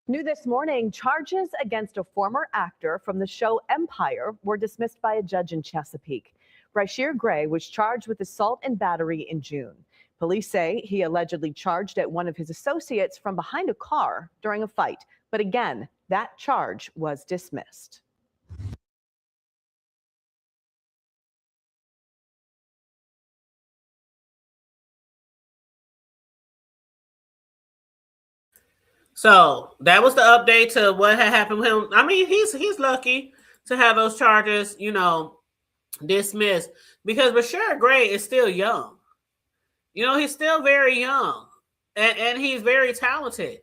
New this morning, charges against a former actor from the show Empire were dismissed by a judge in Chesapeake. Bryshere Gray was charged with assault and battery in June. Police say he allegedly charged at one of his associates from behind a car during a fight. But again, that charge was dismissed. So that was the update to what had happened with him. I mean, he's lucky to have those charges, dismissed because Bryshere Gray is still young. He's still very young and he's very talented.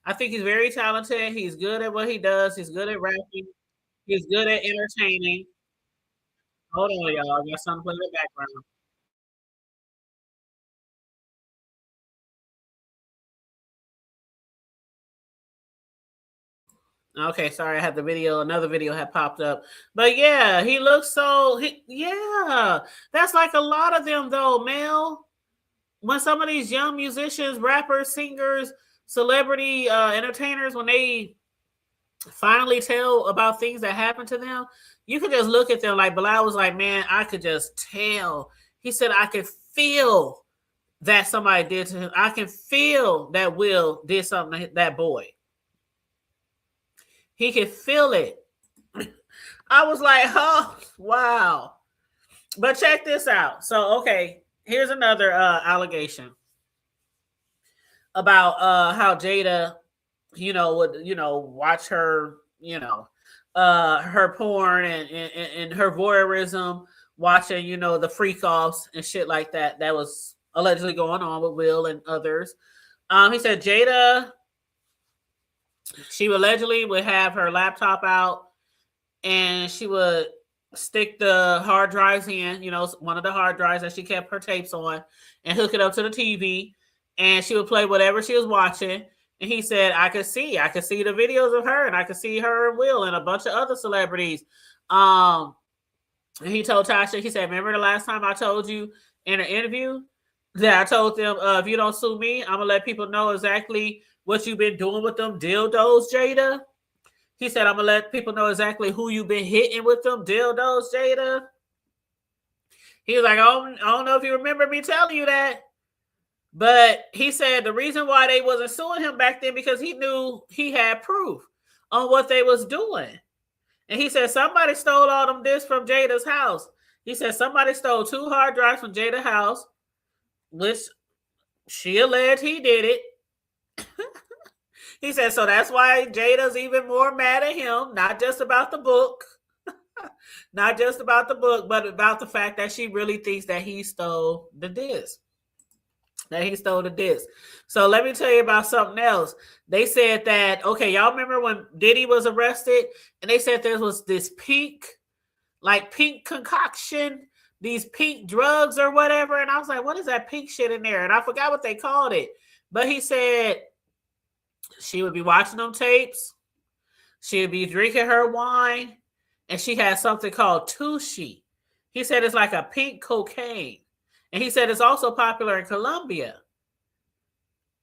I think he's very talented. He's good at what he does. He's good at rapping. He's good at entertaining. Hold on, y'all. I got something in the background. Okay, sorry, I had the video. Another video had popped up. But yeah, he looks yeah. That's like a lot of them though, Mel. When some of these young musicians, rappers, singers, celebrity entertainers, when they finally tell about things that happened to them, you can just look at them. Like Bilal was like, man, I could just tell. He said, I could feel that somebody did to him. I can feel that Will did something to that boy. He could feel it. I was like, oh, wow. But check this out. So, okay, here's another allegation about how Jada, would, watch her, her porn and her voyeurism, watching, the freak offs and shit like that. That was allegedly going on with Will and others. He said Jada She allegedly would have her laptop out and she would stick the hard drives in, one of the hard drives that she kept her tapes on, and hook it up to the TV, and she would play whatever she was watching. And he said, I could see the videos of her, and I could see her and Will and a bunch of other celebrities. And he told Tasha, he said, remember the last time I told you in an interview that I told them, if you don't sue me, I'm gonna let people know exactly what you've been doing with them dildos, Jada. He said, I'm going to let people know exactly who you've been hitting with them dildos, Jada. He was like, I don't know if you remember me telling you that. But he said the reason why they wasn't suing him back then because he knew he had proof on what they was doing. And he said somebody stole all them discs from Jada's house. He said somebody stole 2 hard drives from Jada's house, which she alleged he did it. He said, so that's why Jada's even more mad at him, not just about the book, but about the fact that she really thinks that he stole the disc. So let me tell you about something else. They said that, okay, y'all remember when Diddy was arrested and they said there was this pink concoction, these pink drugs or whatever. And I was like, what is that pink shit in there? And I forgot what they called it. But he said, she would be watching them tapes. She would be drinking her wine. And she had something called Tushy. He said it's like a pink cocaine. And he said it's also popular in Colombia.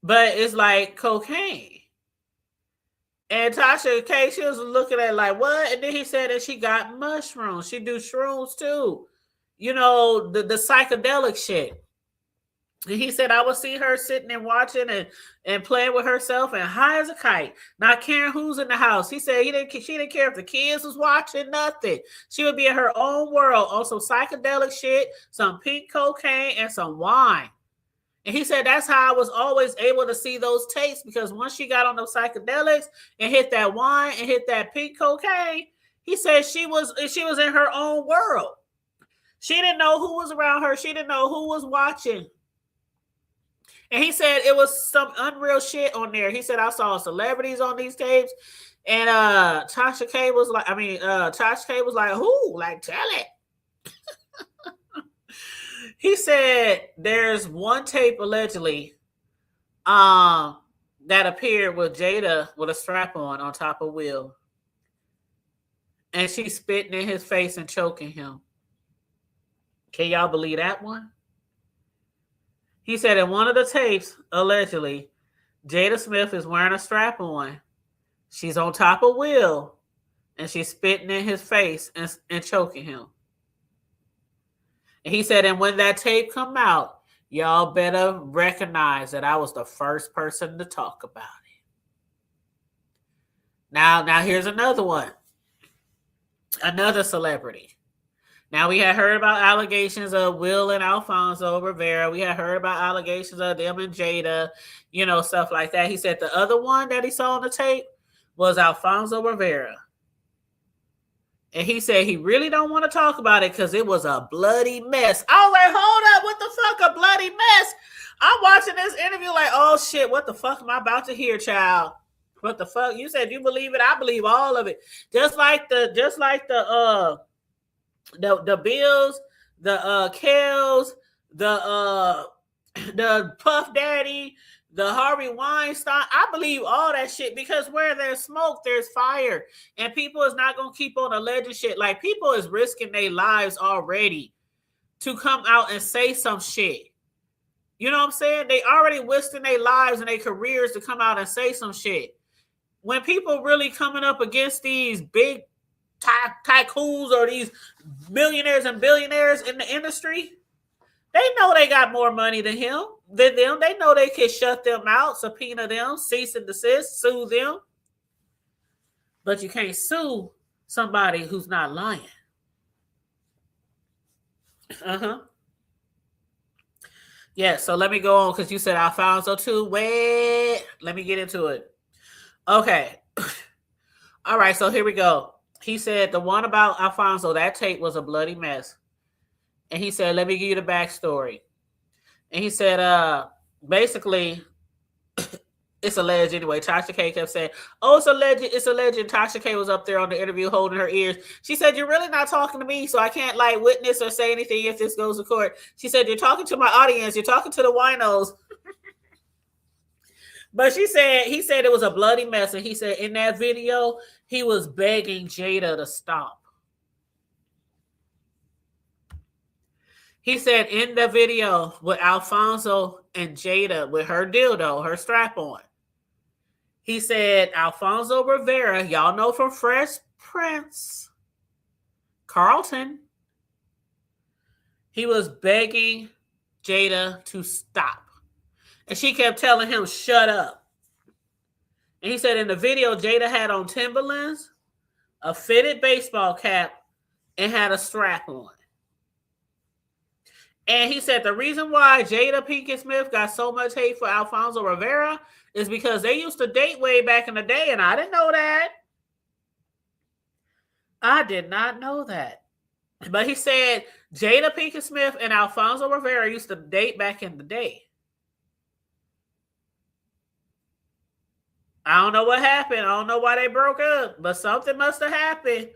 But it's like cocaine. And Tasha K, she was looking at it like, what? And then he said that she got mushrooms. She do shrooms too. The psychedelic shit. He said, I would see her sitting and watching and playing with herself and high as a kite, not caring who's in the house. He said she didn't care if the kids was watching, nothing. She would be in her own world on some psychedelic shit, some pink cocaine, and some wine. And he said that's how I was always able to see those tapes, because once she got on those psychedelics and hit that wine and hit that pink cocaine, he said she was in her own world. She didn't know who was around her. She didn't know who was watching. And he said it was some unreal shit on there. He said, I saw celebrities on these tapes. And Tasha K was like, who? Like, tell it. He said there's one tape allegedly that appeared with Jada with a strap-on on top of Will. And she's spitting in his face and choking him. Can y'all believe that one? He said in one of the tapes, allegedly, Jada Smith is wearing a strap-on. She's on top of Will, and she's spitting in his face and choking him. And he said, and when that tape come out, y'all better recognize that I was the first person to talk about it. Now here's another one. Another celebrity. Now, we had heard about allegations of Will and Alfonso Rivera. We had heard about allegations of them and Jada, stuff like that. He said the other one that he saw on the tape was Alfonso Rivera. And he said he really don't want to talk about it because it was a bloody mess. I was like, hold up, what the fuck, a bloody mess? I'm watching this interview like, oh shit, what the fuck am I about to hear, child? What the fuck? You said you believe it, I believe all of it. Just like the Bills, the Kells, the Puff Daddy, the Harvey Weinstein. I believe all that shit because where there's smoke, there's fire. And people is not going to keep on alleging shit. Like, people is risking their lives already to come out and say some shit. You know what I'm saying? They already wasting their lives and their careers to come out and say some shit. When people really coming up against these big tycoons or these millionaires and billionaires in the industry, they know they got more money than them. They know they can shut them out, subpoena them, cease and desist, sue them. But you can't sue somebody who's not lying. Yeah, so let me go on because you said Alfonso too. Wait, let me get into it. Okay. All right, so here we go. He said the one about Alfonso, that tape was a bloody mess. And he said, let me give you the backstory. And he said, basically, It's alleged anyway. Tasha K kept saying, oh, it's alleged. It's alleged. Tasha K was up there on the interview holding her ears. She said, you're really not talking to me, so I can't like witness or say anything if this goes to court. She said, you're talking to my audience. You're talking to the winos. But he said it was a bloody mess. And he said in that video, he was begging Jada to stop. He said in the video with Alfonso and Jada with her dildo, her strap-on, he said Alfonso Rivera, y'all know from Fresh Prince, Carlton, he was begging Jada to stop. And she kept telling him, shut up. And he said in the video, Jada had on Timberlands, a fitted baseball cap, and had a strap on. And he said the reason why Jada Pinkett Smith got so much hate for Alfonso Rivera is because they used to date way back in the day, and I didn't know that. I did not know that. But he said Jada Pinkett Smith and Alfonso Rivera used to date back in the day. I don't know what happened. I don't know why they broke up, but something must have happened.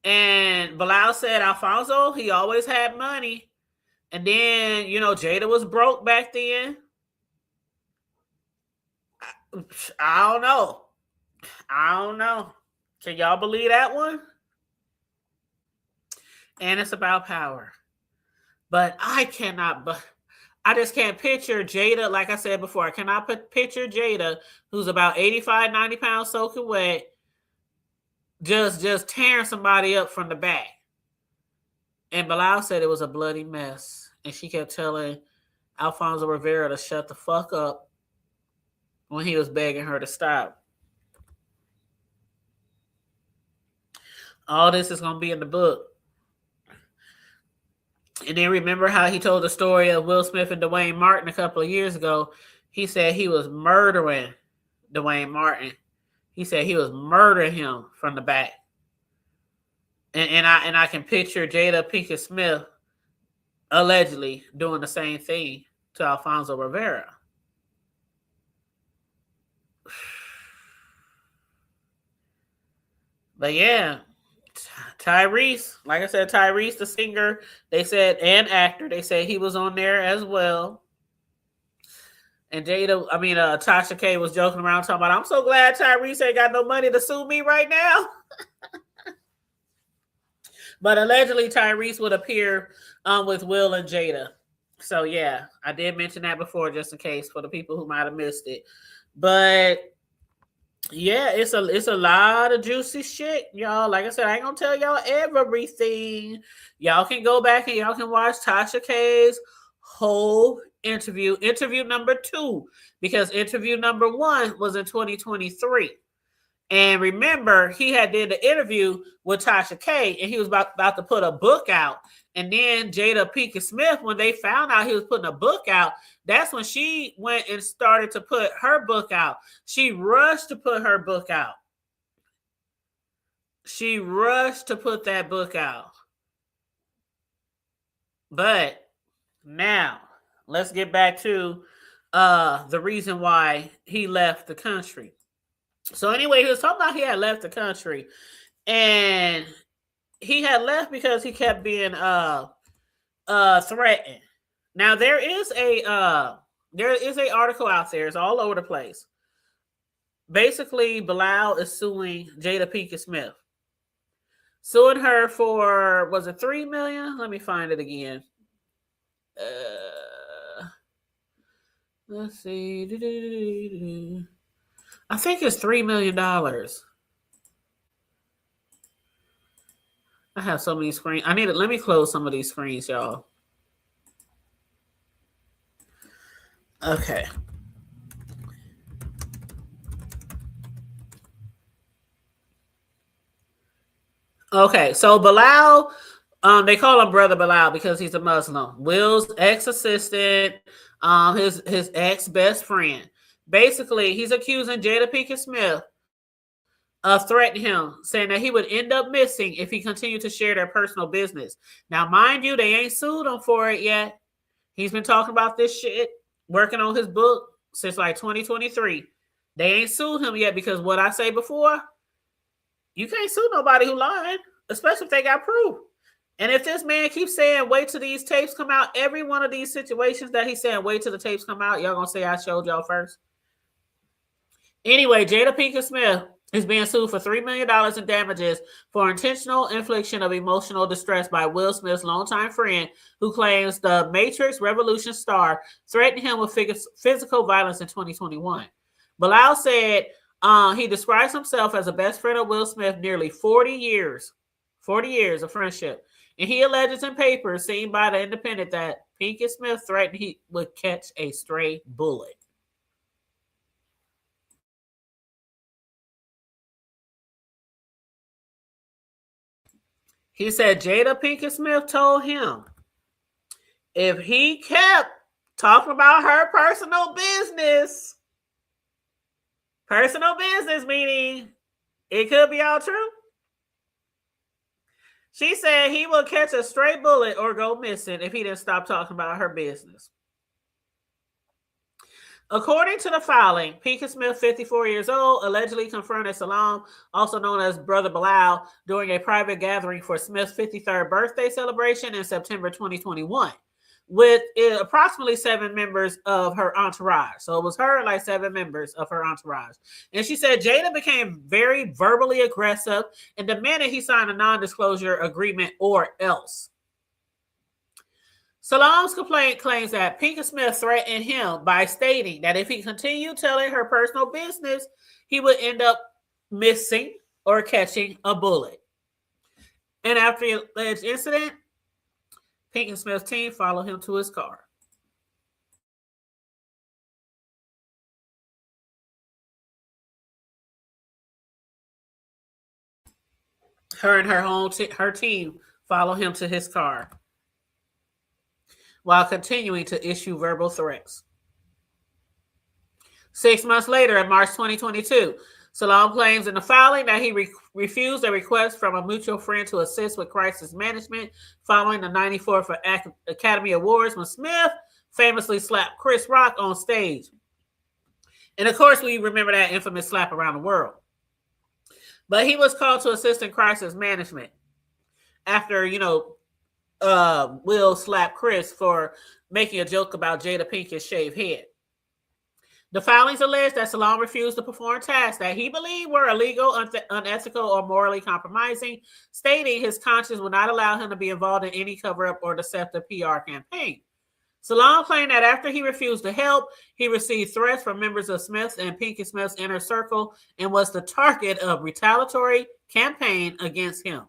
And Bilal said Alfonso, he always had money. And then, you know, Jada was broke back then. I don't know. I don't know. Can y'all believe that one? And it's about power. But I just can't picture Jada, like I said before, I cannot picture Jada, who's about 85, 90 pounds soaking wet, just tearing somebody up from the back. And Bilal said it was a bloody mess. And she kept telling Alfonso Rivera to shut the fuck up when he was begging her to stop. All this is going to be in the book. And then remember how he told the story of Will Smith and Dwayne Martin a couple of years ago. He said he was murdering Dwayne Martin. He said he was murdering him from the back. And I can picture Jada Pinkett Smith allegedly doing the same thing to Alfonso Rivera. But yeah, Tyreese, like I said, Tyreese, the singer, they said, and actor, they said he was on there as well. And Tasha K was joking around talking about, I'm so glad Tyreese ain't got no money to sue me right now. But allegedly Tyreese would appear with Will and Jada. So yeah, I did mention that before just in case for the people who might have missed it. But yeah, it's a lot of juicy shit, y'all. Like I said, I ain't gonna tell y'all everything. Y'all can go back and y'all can watch Tasha K's whole interview number 2, because interview number 1 was in 2023. And remember, he had did the interview with Tasha K, and he was about to put a book out. And then Jada Pinkett Smith, when they found out he was putting a book out, that's when she went and started to put her book out. She rushed to put her book out. She rushed to put that book out. But now, let's get back to the reason why he left the country. So anyway, he was talking about he had left the country, and he had left because he kept being threatened. Now there is a article out there. It's all over the place. Basically, Bilal is suing Jada Pinkett Smith, suing her for, was it $3 million? Let me find it again. Let's see. I think it's $3 million. I have so many screens. Let me close some of these screens, y'all. Okay. Okay, so Bilal, they call him Brother Bilal because he's a Muslim. Will's ex-assistant, his ex-best friend. Basically, he's accusing Jada Pinkett Smith of threatening him, saying that he would end up missing if he continued to share their personal business. Now, mind you, they ain't sued him for it yet. He's been talking about this shit, working on his book, since like 2023. They ain't sued him yet because what I say before, you can't sue nobody who lying, especially if they got proof. And if this man keeps saying, wait till these tapes come out, every one of these situations that he's saying, wait till the tapes come out, y'all gonna say I showed y'all first. Anyway, Jada Pinkett Smith is being sued for $3 million in damages for intentional infliction of emotional distress by Will Smith's longtime friend, who claims the Matrix Revolution star threatened him with physical violence in 2021. Bilal said he describes himself as a best friend of Will Smith nearly 40 years of friendship. And he alleges in papers seen by The Independent that Pinkett Smith threatened he would catch a stray bullet. He said Jada Pinkett Smith told him if he kept talking about her personal business meaning it could be all true. She said he will catch a stray bullet or go missing if he didn't stop talking about her business. According to the filing, Pinkett Smith, 54 years old, allegedly confronted Salam, also known as Brother Bilal, during a private gathering for Smith's 53rd birthday celebration in September 2021, with approximately 7 members of her entourage. So it was her and like 7 members of her entourage. And she said Jada became very verbally aggressive and demanded he sign a non-disclosure agreement or else. Salam's complaint claims that Pinkett Smith threatened him by stating that if he continued telling her personal business, he would end up missing or catching a bullet. And after the alleged incident, Pinkett Smith's team followed him to his car. Her and her team followed him to his car while continuing to issue verbal threats. 6 months later, in March 2022, Salam claims in the filing that he refused a request from a mutual friend to assist with crisis management following the 94th Academy Awards when Smith famously slapped Chris Rock on stage. And of course, we remember that infamous slap around the world. But he was called to assist in crisis management after, Will slapped Chris for making a joke about Jada Pinkett's shaved head. The filings allege that Salam refused to perform tasks that he believed were illegal, unethical, or morally compromising, stating his conscience would not allow him to be involved in any cover-up or deceptive PR campaign. Salam claimed that after he refused to help, he received threats from members of Smith and Pinkett Smith's inner circle and was the target of retaliatory campaign against him.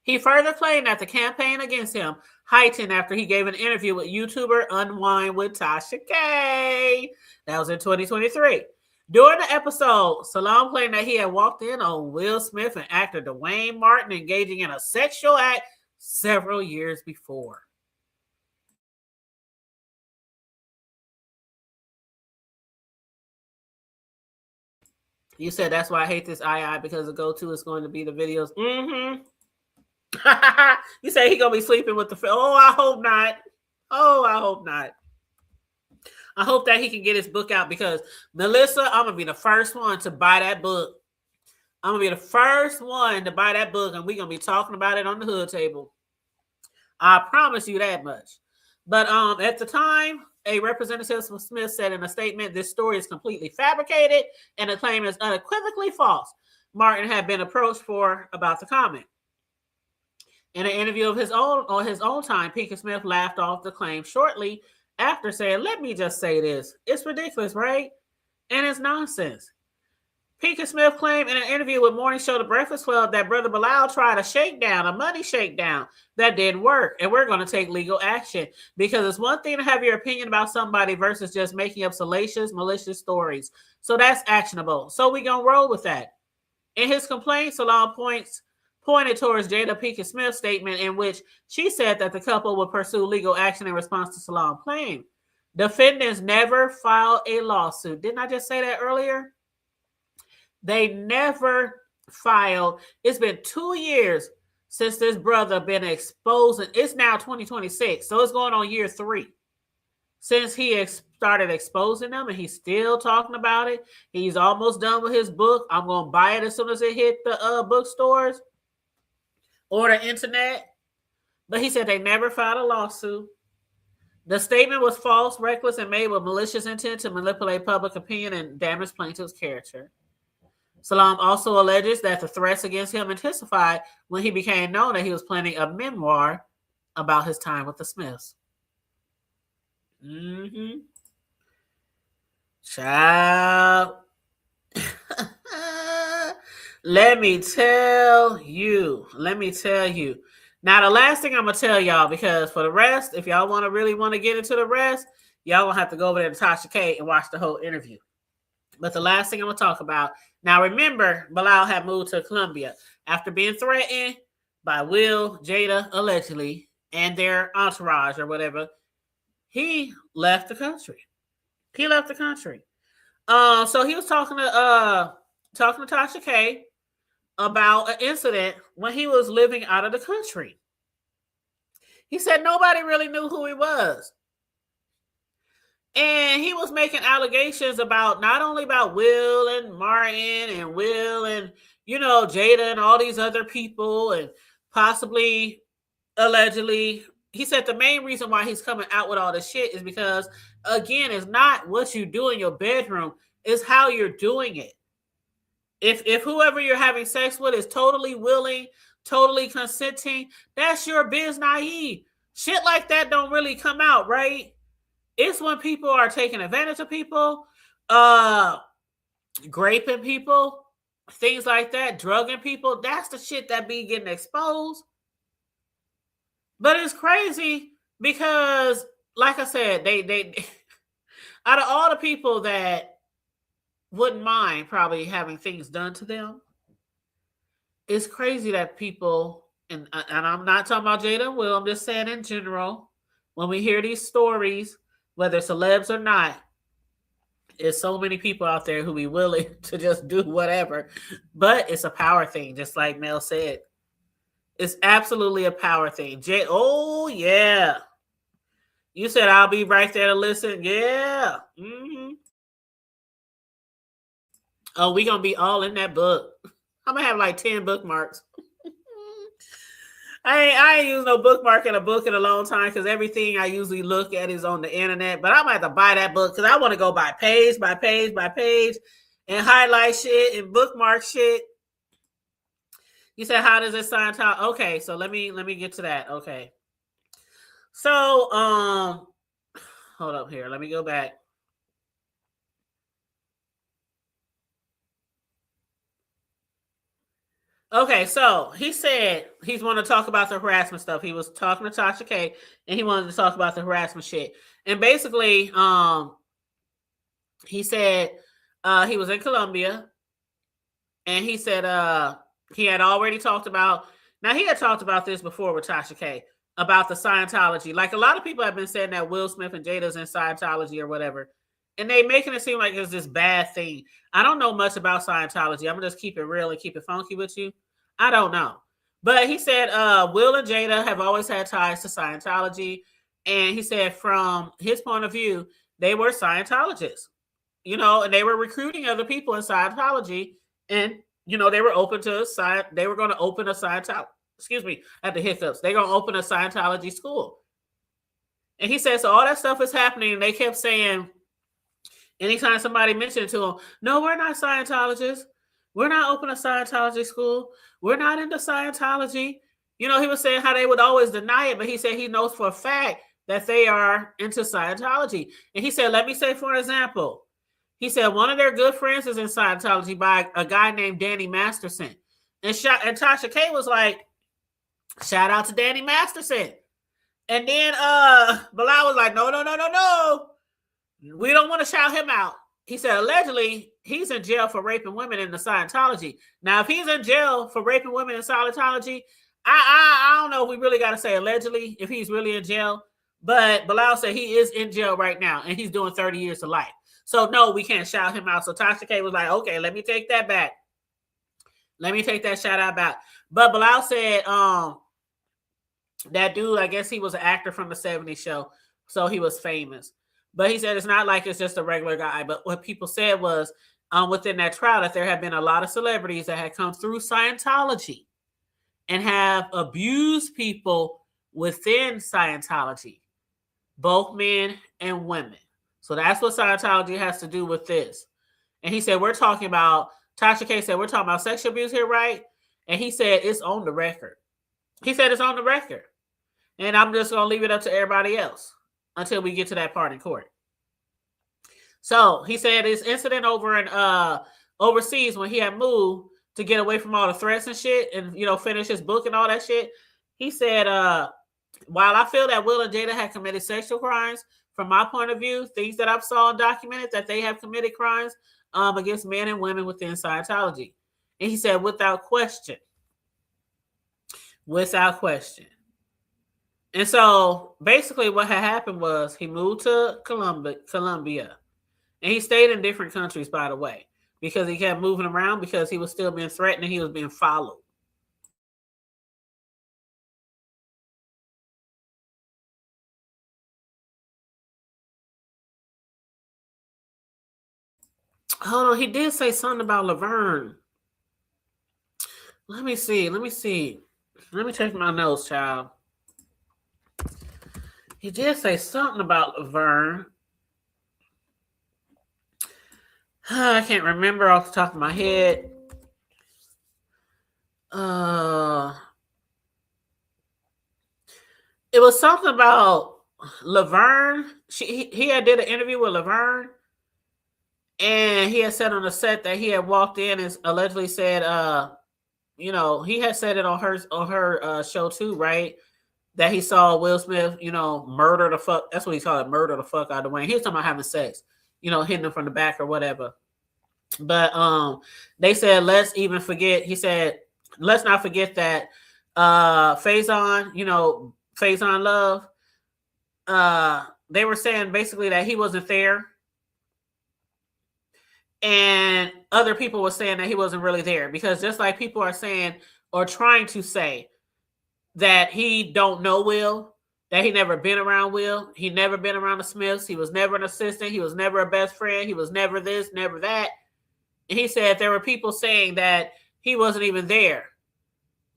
He further claimed that the campaign against him heightened after he gave an interview with YouTuber Unwind with Tasha K. That was in 2023. During the episode, Salam claimed that he had walked in on Will Smith and actor Dwayne Martin engaging in a sexual act several years before. You said that's why I hate this II because the go-to is going to be the videos. Mm-hmm. You say he gonna be sleeping with the film. Oh, I hope not. I hope that he can get his book out because Melissa, I'm gonna be the first one to buy that book. I'm gonna be the first one to buy that book, and we're gonna be talking about it on the hood table. I promise you that much. But at the time, a representative from Smith said in a statement, this story is completely fabricated and the claim is unequivocally false. Martin had been approached about the comment. In an interview of his own time, Pinkett Smith laughed off the claim shortly after saying, let me just say this. It's ridiculous, right? And it's nonsense. Pinkett Smith claimed in an interview with Morning Show The Breakfast Club that Brother Bilal tried a money shakedown that didn't work. And we're going to take legal action because it's one thing to have your opinion about somebody versus just making up salacious, malicious stories. So that's actionable. So we're going to roll with that. In his complaint, Salam pointed towards Jada Pinkett Smith's statement in which she said that the couple would pursue legal action in response to Salam's claim. Defendants never filed a lawsuit. Didn't I just say that earlier? They never filed. It's been 2 years since this brother been exposed. It's now 2026, so it's going on year 3. since he started exposing them, and he's still talking about it. He's almost done with his book. I'm going to buy it as soon as it hit the bookstores or the internet. But he said they never filed a lawsuit. The statement was false, reckless, and made with malicious intent to manipulate public opinion and damage plaintiff's character. Salam also alleges that the threats against him intensified when he became known that he was planning a memoir about his time with the Smiths. Child. Let me tell you. Now, the last thing I'm going to tell y'all, because for the rest, if y'all really want to get into the rest, y'all going to have to go over there to Tasha K and watch the whole interview. But the last thing I'm going to talk about, now remember, Bilal had moved to Colombia after being threatened by Will, Jada, allegedly, and their entourage or whatever. He left the country. So he was talking to Tasha K about an incident when he was living out of the country. He said nobody really knew who he was. And he was making allegations about not only about Will and Martin and Will and, Jada and all these other people and possibly, allegedly. He said the main reason why he's coming out with all this shit is because, again, it's not what you do in your bedroom, it's how you're doing it. If whoever you're having sex with is totally willing, totally consenting, that's your biz naive. Shit like that don't really come out, right? It's when people are taking advantage of people, raping people, things like that, drugging people. That's the shit that be getting exposed. But it's crazy because, like I said, they out of all the people that wouldn't mind probably having things done to them, it's crazy that people, and I'm not talking about Jada and Will, I'm just saying in general, when we hear these stories, whether celebs or not, there's so many people out there who be willing to just do whatever. But it's a power thing, just like Mel said. It's absolutely a power thing. Oh, yeah. You said I'll be right there to listen. Yeah. Oh, we're going to be all in that book. I'm going to have like 10 bookmarks. I ain't used no bookmark in a book in a long time because everything I usually look at is on the internet. But I'm going to have to buy that book because I want to go by page by page by page and highlight shit and bookmark shit. You said, how does it sign top? Okay, so let me get to that. Okay. So, hold up here. Let me go back. Okay, so he said he's want to talk about the harassment stuff. He was talking to Tasha K, and he wanted to talk about the harassment shit. And basically, he said he was in Colombia, and he said he had already talked about. Now he had talked about this before with Tasha K about the Scientology. Like a lot of people have been saying that Will Smith and Jada's in Scientology or whatever. And they making it seem like it's this bad thing. I don't know much about Scientology. I'm going to just keep it real and keep it funky with you. I don't know. But he said Will and Jada have always had ties to Scientology. And he said from his point of view, they were Scientologists. And they were recruiting other people in Scientology. And, they were open to they were going to open a Scientology. Excuse me, at the hiccups. They're going to open a Scientology school. And he said, so all that stuff is happening. And they kept saying, anytime somebody mentioned to him, no, we're not Scientologists. We're not opening a Scientology school. We're not into Scientology. He was saying how they would always deny it, but he said he knows for a fact that they are into Scientology. And he said, let me say, for example, he said one of their good friends is in Scientology by a guy named Danny Masterson. And Tasha K was like, shout out to Danny Masterson. And then Bilal was like, no. We don't want to shout him out. He said, allegedly, he's in jail for raping women in the Scientology. Now, if he's in jail for raping women in Scientology, I don't know if we really got to say allegedly if he's really in jail. But Bilal said he is in jail right now, and he's doing 30 years to life. So, no, we can't shout him out. So Tasha K was like, okay, let me take that back. Let me take that shout out back. But Bilal said that dude, I guess he was an actor from the 70s show, so he was famous. But he said it's not like it's just a regular guy. But what people said was within that trial that there have been a lot of celebrities that had come through Scientology and have abused people within Scientology, both men and women. So that's what Scientology has to do with this. And he said, we're talking about, Tasha K said, we're talking about sexual abuse here, right? And he said, it's on the record. He said, it's on the record. And I'm just going to leave it up to everybody else until we get to that part in court. So he said his incident over in overseas when he had moved to get away from all the threats and shit and, you know, finish his book and all that shit. He said, while I feel that Will and Jada had committed sexual crimes, from my point of view, things that I've saw and documented that they have committed crimes against men and women within Scientology. And he said, without question. Without question. And so basically what had happened was he moved to Colombia. And he stayed in different countries, by the way, because he kept moving around because he was still being threatened and he was being followed. Hold on, he did say something about Laverne. Let me see. Let me check my notes, child. He did say something about Laverne. I can't remember off the top of my head. It was something about Laverne. He had did an interview with Laverne, and he had said on the set that he had walked in and allegedly said, you know, he had said it on her show too, right? That he saw Will Smith, you know, murder the fuck. That's what he called it, murder the fuck out of Wayne. He was talking about having sex, you know, hitting him from the back or whatever. But they said, let's even forget. He said, let's not forget that Faison, you know, Faison Love. They were saying basically that he wasn't there. And other people were saying that he wasn't really there, because just like people are saying or trying to say that he don't know Will, that he never been around Will, he never been around the Smiths, he was never an assistant, he was never a best friend, he was never this, never that. And he said there were people saying that he wasn't even there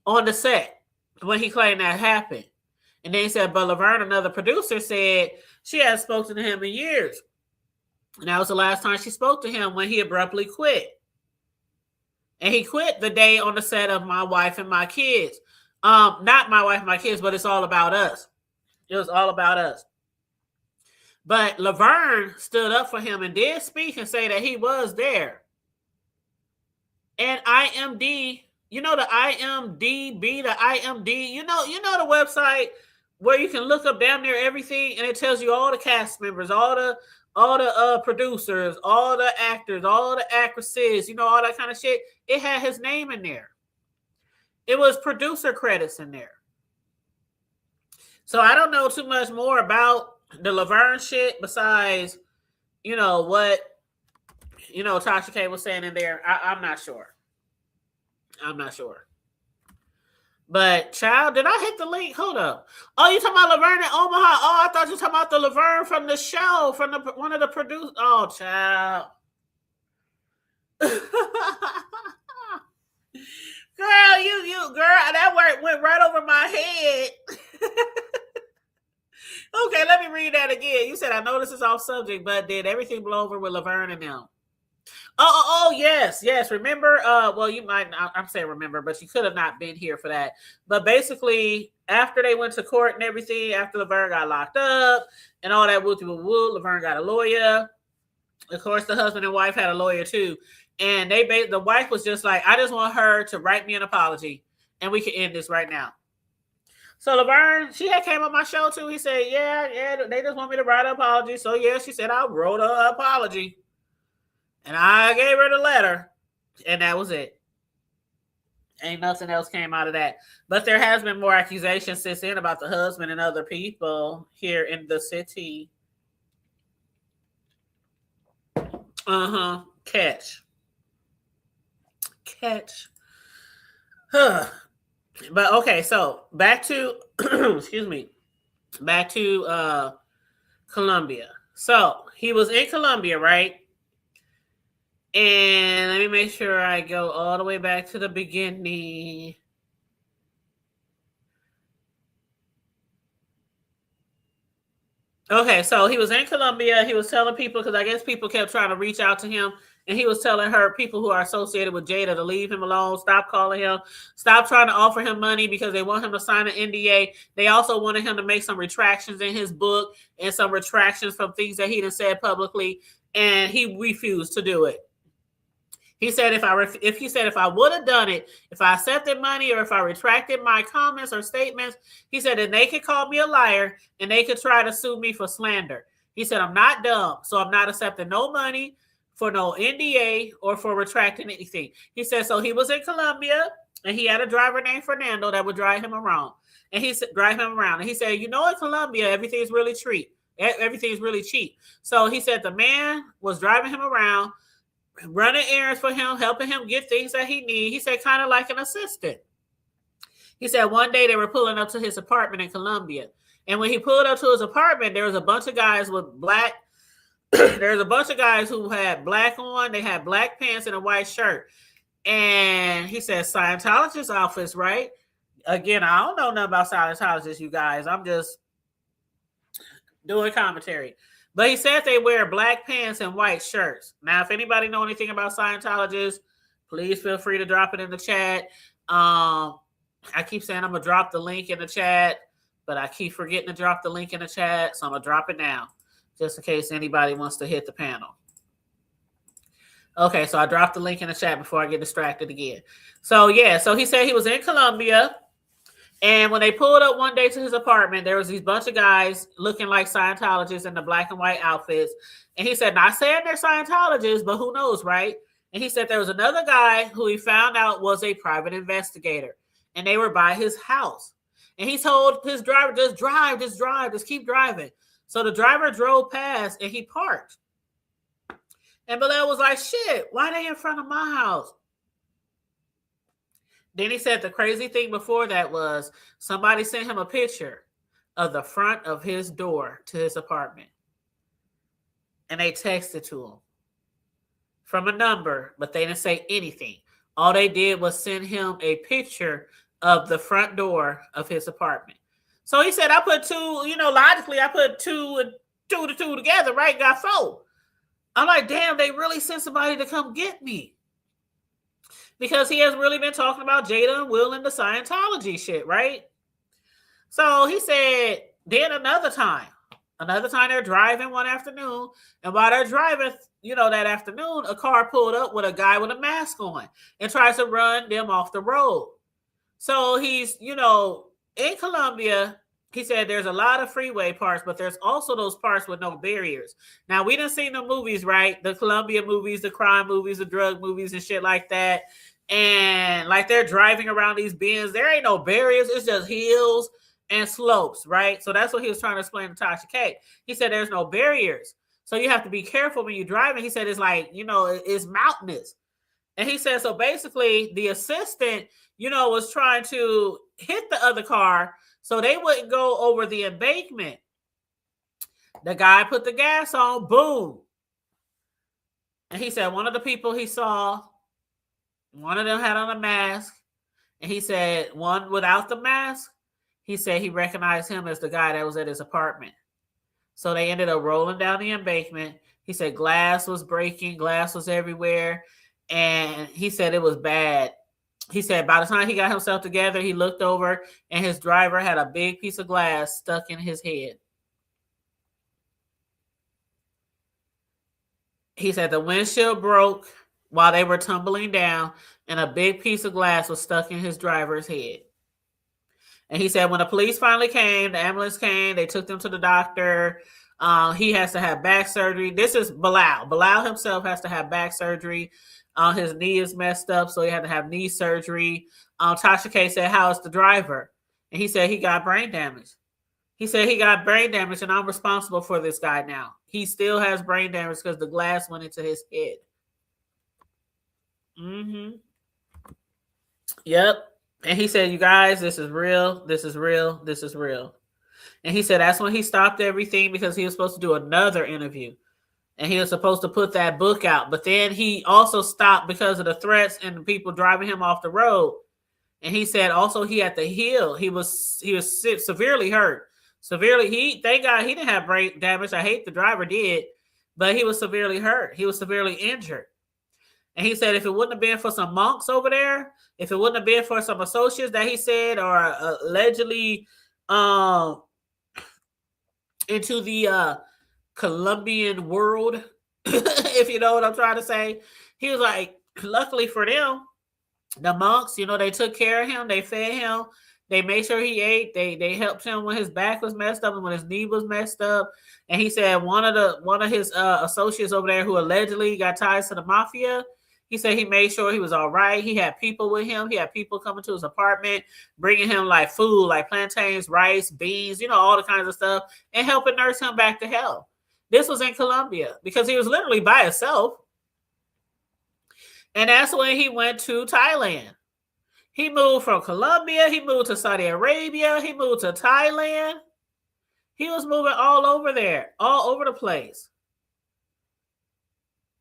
on the set when he claimed that happened. And then he said, but Laverne, another producer, said she hadn't spoken to him in years. And that was the last time she spoke to him, when he abruptly quit. And he quit the day on the set of My Wife and My Kids. Not My Wife and My Kids, but It's All About Us. It was all about us. But Laverne stood up for him and did speak and say that he was there. And IMD, you know, the IMDb, the IMD, you know the website where you can look up damn near everything, and it tells you all the cast members, all the producers, all the actors, all the actresses, you know, all that kind of shit. It had his name in there. It was producer credits in there. So I don't know too much more about the Laverne shit besides, you know, what, you know, Tasha K was saying in there. I'm not sure. I'm not sure. But, child, did I hit the link? Hold up. Oh, you talking about Laverne in Omaha? Oh, I thought you were talking about the Laverne from the show, from one of the producers. Oh, child. Girl, you, girl, that went right over my head. Okay, let me read that again. You said, I know this is off subject, but did everything blow over with Laverne and them? Oh, yes. Remember, well, you might not, I'm saying remember, but you could have not been here for that. But basically, after they went to court and everything, after Laverne got locked up and all that woo-woo, Laverne got a lawyer. Of course, the husband and wife had a lawyer too. And the wife was just like, I just want her to write me an apology and we can end this right now. So Laverne, she had came on my show too. He said, yeah, they just want me to write an apology. So yeah, she said, I wrote an apology. And I gave her the letter, and that was it. Ain't nothing else came out of that. But there has been more accusations since then about the husband and other people here in the city. Catch. But okay, so back to, excuse me, back to Colombia. So he was in Colombia, right? And let me make sure I go all the way back to the beginning. Okay, so he was in Colombia. He was telling people, because I guess people kept trying to reach out to him, and he was telling her, people who are associated with Jada, to leave him alone, stop calling him, stop trying to offer him money because they want him to sign an NDA. They also wanted him to make some retractions in his book and some retractions from things that he done said publicly, and he refused to do it. He said, if I would have done it, if I accepted money or if I retracted my comments or statements, he said, then they could call me a liar and they could try to sue me for slander. He said, I'm not dumb, so I'm not accepting no money for no NDA or for retracting anything. He said, so he was in Colombia and he had a driver named Fernando that would drive him around. And he said, drive him around. And he said, in Colombia, everything's really cheap. Everything's really cheap. So he said the man was driving him around, running errands for him, helping him get things that he needs. He said, kind of like an assistant. He said one day they were pulling up to his apartment in Colombia. And when he pulled up to his apartment, there was a bunch of guys with black. There's a bunch of guys who had black on. They had black pants and a white shirt. And he said, Scientologist outfits, right? Again, I don't know nothing about Scientologists, you guys. I'm just doing commentary. But he said they wear black pants and white shirts. Now, if anybody know anything about Scientologists, please feel free to drop it in the chat. I keep saying I'm going to drop the link in the chat, but I keep forgetting to drop the link in the chat. So I'm going to drop it now, just in case anybody wants to hit the panel. Okay, so I dropped the link in the chat before I get distracted again. So, yeah, so he said he was in Colombia. And when they pulled up one day to his apartment, there was these bunch of guys looking like Scientologists in the black and white outfits. And he said, not saying they're Scientologists, but who knows, right? And he said there was another guy who he found out was a private investigator. And they were by his house. And he told his driver, just keep driving. So the driver drove past and he parked. And Bilal was like, shit, why are they in front of my house? Then he said the crazy thing before that was somebody sent him a picture of the front of his door to his apartment. And they texted to him from a number, but they didn't say anything. All they did was send him a picture of the front door of his apartment. So he said, I put two, logically, I put two and two together, right? Got four. I'm like, damn, they really sent somebody to come get me. Because he has really been talking about Jada and Will and the Scientology shit, right? So he said, then another time they're driving one afternoon. And while they're driving, that afternoon, a car pulled up with a guy with a mask on and tries to run them off the road. So he's, in Colombia, he said there's a lot of freeway parts, but there's also those parts with no barriers. Now, we done seen the movies, right? The Colombia movies, the crime movies, the drug movies and shit like that. And like they're driving around these bends. There ain't no barriers. It's just hills and slopes, right? So that's what he was trying to explain to Tasha K. He said there's no barriers. So you have to be careful when you're driving. He said it's like, it's mountainous. And he said, so basically the assistant, was trying to hit the other car so they wouldn't go over the embankment. The guy put the gas on, boom. And he said one of the people he saw, one of them had on a mask. And he said one without the mask, he said he recognized him as the guy that was at his apartment. So they ended up rolling down the embankment. He said glass was breaking, glass was everywhere. And he said it was bad. He said by the time he got himself together, he looked over and his driver had a big piece of glass stuck in his head. He said the windshield broke while they were tumbling down and a big piece of glass was stuck in his driver's head. And he said when the police finally came, the ambulance came, they took them to the doctor. He has to have back surgery. This is Bilal. Bilal himself has to have back surgery. His knee is messed up, so he had to have knee surgery. Tasha K said, how is the driver? And he said he got brain damage. He said he got brain damage, and I'm responsible for this guy now. He still has brain damage because the glass went into his head. Yep. And he said, you guys, this is real. This is real. This is real. And he said that's when he stopped everything because he was supposed to do another interview. And he was supposed to put that book out. But then he also stopped because of the threats and the people driving him off the road. And he said also he had to heal. He was severely hurt. Thank God he didn't have brain damage. I hate the driver did. But he was severely hurt. He was severely injured. And he said if it wouldn't have been for some monks over there, if it wouldn't have been for some associates that he said are allegedly into the Colombian world, if you know what I'm trying to say, he was like, luckily for them, the monks, they took care of him. They fed him. They made sure he ate. They helped him when his back was messed up and when his knee was messed up. And he said one of his associates over there who allegedly got ties to the mafia, he said he made sure he was all right. He had people with him. He had people coming to his apartment, bringing him like food, like plantains, rice, beans, all the kinds of stuff, and helping nurse him back to health. This was in Colombia because he was literally by himself. And that's when he went to Thailand. He moved from Colombia. He moved to Saudi Arabia. He moved to Thailand. He was moving all over there, all over the place.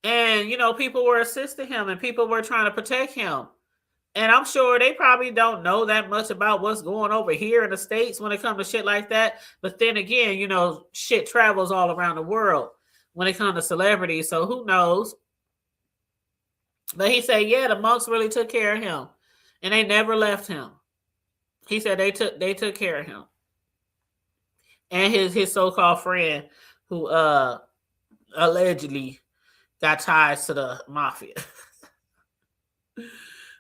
And, people were assisting him and people were trying to protect him. And I'm sure they probably don't know that much about what's going over here in the States when it comes to shit like that. But then again, shit travels all around the world when it comes to celebrities. So who knows? But he said, yeah, the monks really took care of him. And they never left him. He said they took care of him. And his so-called friend who allegedly got ties to the mafia.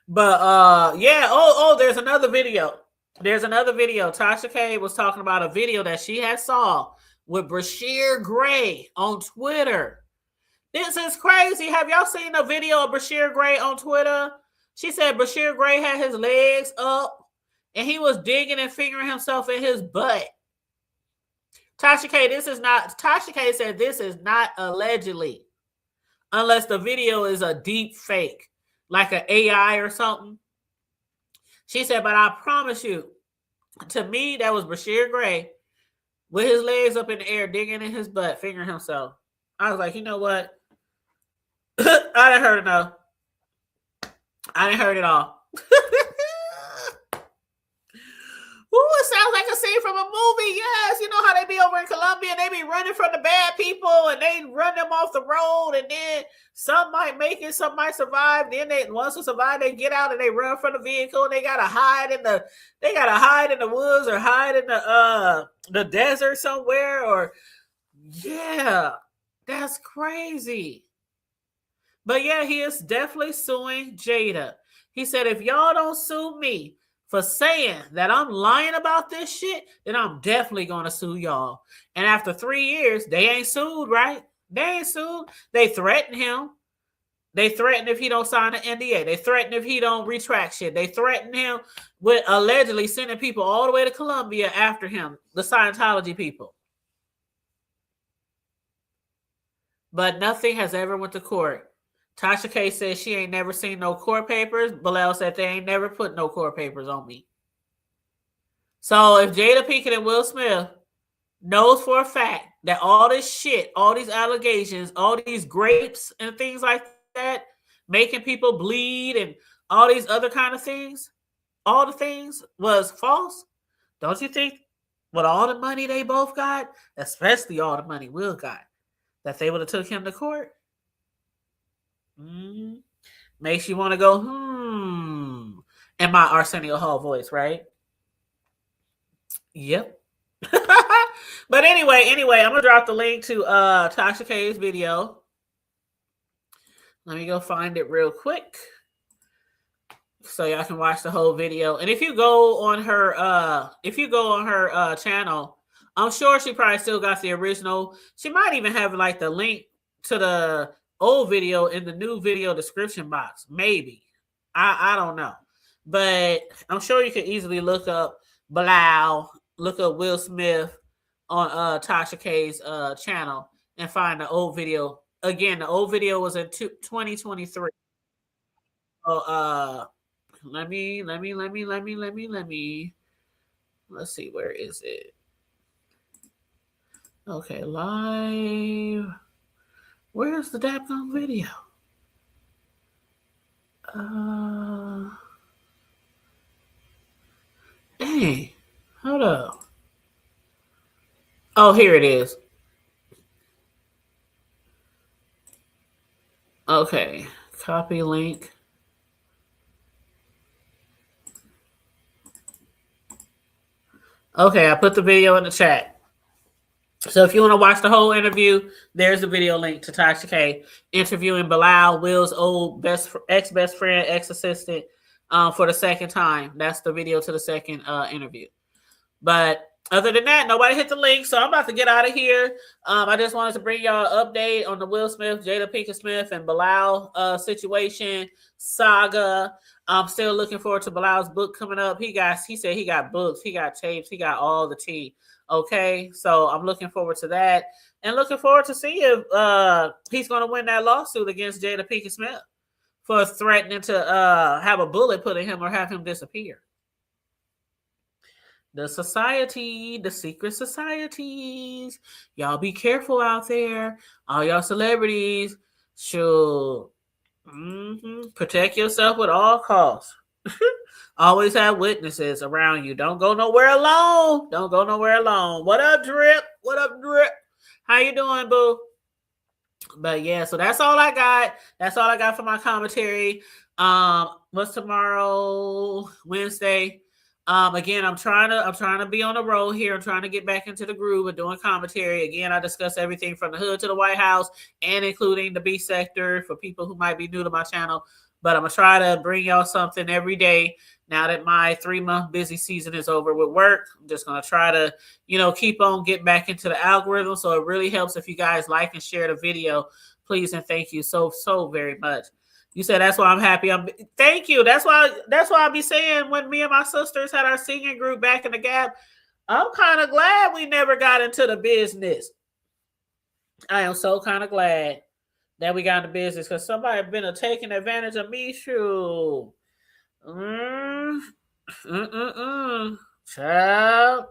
But yeah, there's another video. Tasha K was talking about a video that she had saw with Bryshere Gray on Twitter. This is crazy. Have y'all seen a video of Bryshere Gray on Twitter? She said Bryshere Gray had his legs up and he was digging and fingering himself in his butt. Tasha K said this is not allegedly, unless the video is a deep fake, like an AI or something. She said, but I promise you, to me, that was Bryshere Gray with his legs up in the air, digging in his butt, fingering himself. I was like, you know what? I didn't heard enough. I didn't heard it all. Ooh, it sounds like a scene from a movie. Yes, you know how they be over in Colombia and they be running from the bad people and they run them off the road and then some might make it, some might survive. Then once they survive, they get out and they run from the vehicle and they gotta hide in the woods or hide in the desert somewhere. Or yeah, that's crazy. But yeah, he is definitely suing Jada. He said, if y'all don't sue me for saying that I'm lying about this shit, then I'm definitely going to sue y'all. And after 3 years, they ain't sued, right? They ain't sued. They threatened him. They threatened if he don't sign an NDA. They threatened if he don't retract shit. They threatened him with allegedly sending people all the way to Colombia after him, the Scientology people. But nothing has ever went to court. Tasha K says she ain't never seen no court papers. Bilal said they ain't never put no court papers on me. So if Jada Pinkett and Will Smith knows for a fact that all this shit, all these allegations, all these grapes and things like that, making people bleed and all these other kind of things, all the things was false, don't you think with all the money they both got, especially all the money Will got, that they would have took him to court? Makes you want to go, in my Arsenio Hall voice, right? Yep. But anyway, I'm going to drop the link to Tasha K's video. Let me go find it real quick so y'all can watch the whole video. And if you go on her channel, I'm sure she probably still got the original. She might even have like the link to the old video in the new video description box. Maybe. I don't know. But I'm sure you can easily look up Bilal, look up Will Smith on Tasha K's channel and find the old video. Again, the old video was in 2023. So let's see, where is it? Okay, live. Where's the daggone video? Dang. Hold up. Oh, here it is. Okay. Copy link. Okay, I put the video in the chat. So if you want to watch the whole interview, there's the video link to Tasha K interviewing Bilal, Will's old ex-best friend, ex-assistant, for the second time. That's the video to the second interview. But other than that, nobody hit the link, so I'm about to get out of here. I just wanted to bring y'all an update on the Will Smith, Jada Pinkett Smith, and Bilal situation, saga. I'm still looking forward to Bilal's book coming up. He said he got books, he got tapes, he got all the tea. Okay, so I'm looking forward to that. And looking forward to see if he's going to win that lawsuit against Jada Pinkett Smith for threatening to have a bullet put in him or have him disappear. The society, the secret societies. Y'all be careful out there. All y'all celebrities should protect yourself at all costs. Always have witnesses around you. Don't go nowhere alone. Don't go nowhere alone. What up, Drip? What up, Drip? How you doing, boo? But yeah, so that's all I got. That's all I got for my commentary. What's tomorrow? Wednesday. Again, I'm trying to be on the road here. I'm trying to get back into the groove of doing commentary. Again, I discuss everything from the hood to the White House and including the B sector for people who might be new to my channel. But I'm going to try to bring y'all something every day. Now that my 3-month busy season is over with work, I'm just going to try to, keep on getting back into the algorithm. So it really helps if you guys like and share the video. Please and thank you so very much. You said that's why I'm happy. Thank you. That's why I be saying when me and my sisters had our singing group back in the Gap, I'm kind of glad we never got into the business. I am so kind of glad that we got into business because somebody had been taking advantage of me. Shoot. Child.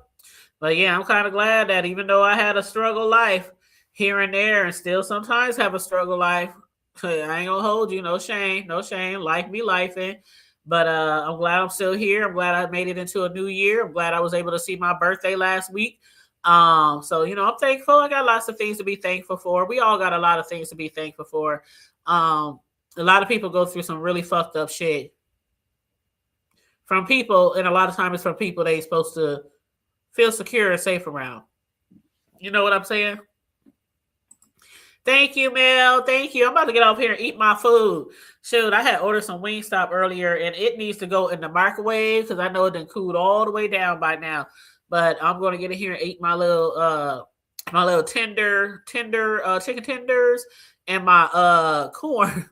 But yeah, I'm kind of glad that even though I had a struggle life here and there and still sometimes have a struggle life, I ain't gonna hold you, no shame, life be lifing. But I'm glad I'm still here. I'm glad I made it into a new year. I'm glad I was able to see my birthday last week. So I'm thankful. I got lots of things to be thankful for. We all got a lot of things to be thankful for. A lot of people go through some really fucked up shit from people, and a lot of times it's from people they supposed to feel secure and safe around. You know what I'm saying? Thank you, Mel. Thank you. I'm about to get off here and eat my food. Shoot, I had ordered some Wingstop earlier, and it needs to go in the microwave because I know it done cooled all the way down by now. But I'm going to get in here and eat my little tender chicken tenders and my corn,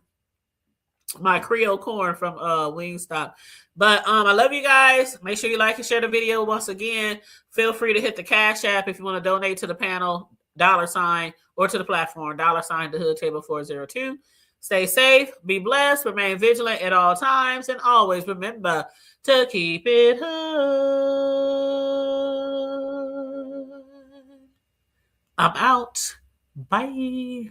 my Creole corn from Wingstop. But I love you guys. Make sure you like and share the video. Once again, feel free to hit the Cash App if you want to donate to the panel, $, or to the platform, $, the Hood Table 402. Stay safe, be blessed, remain vigilant at all times, and always remember to keep it hood. I'm out. Bye.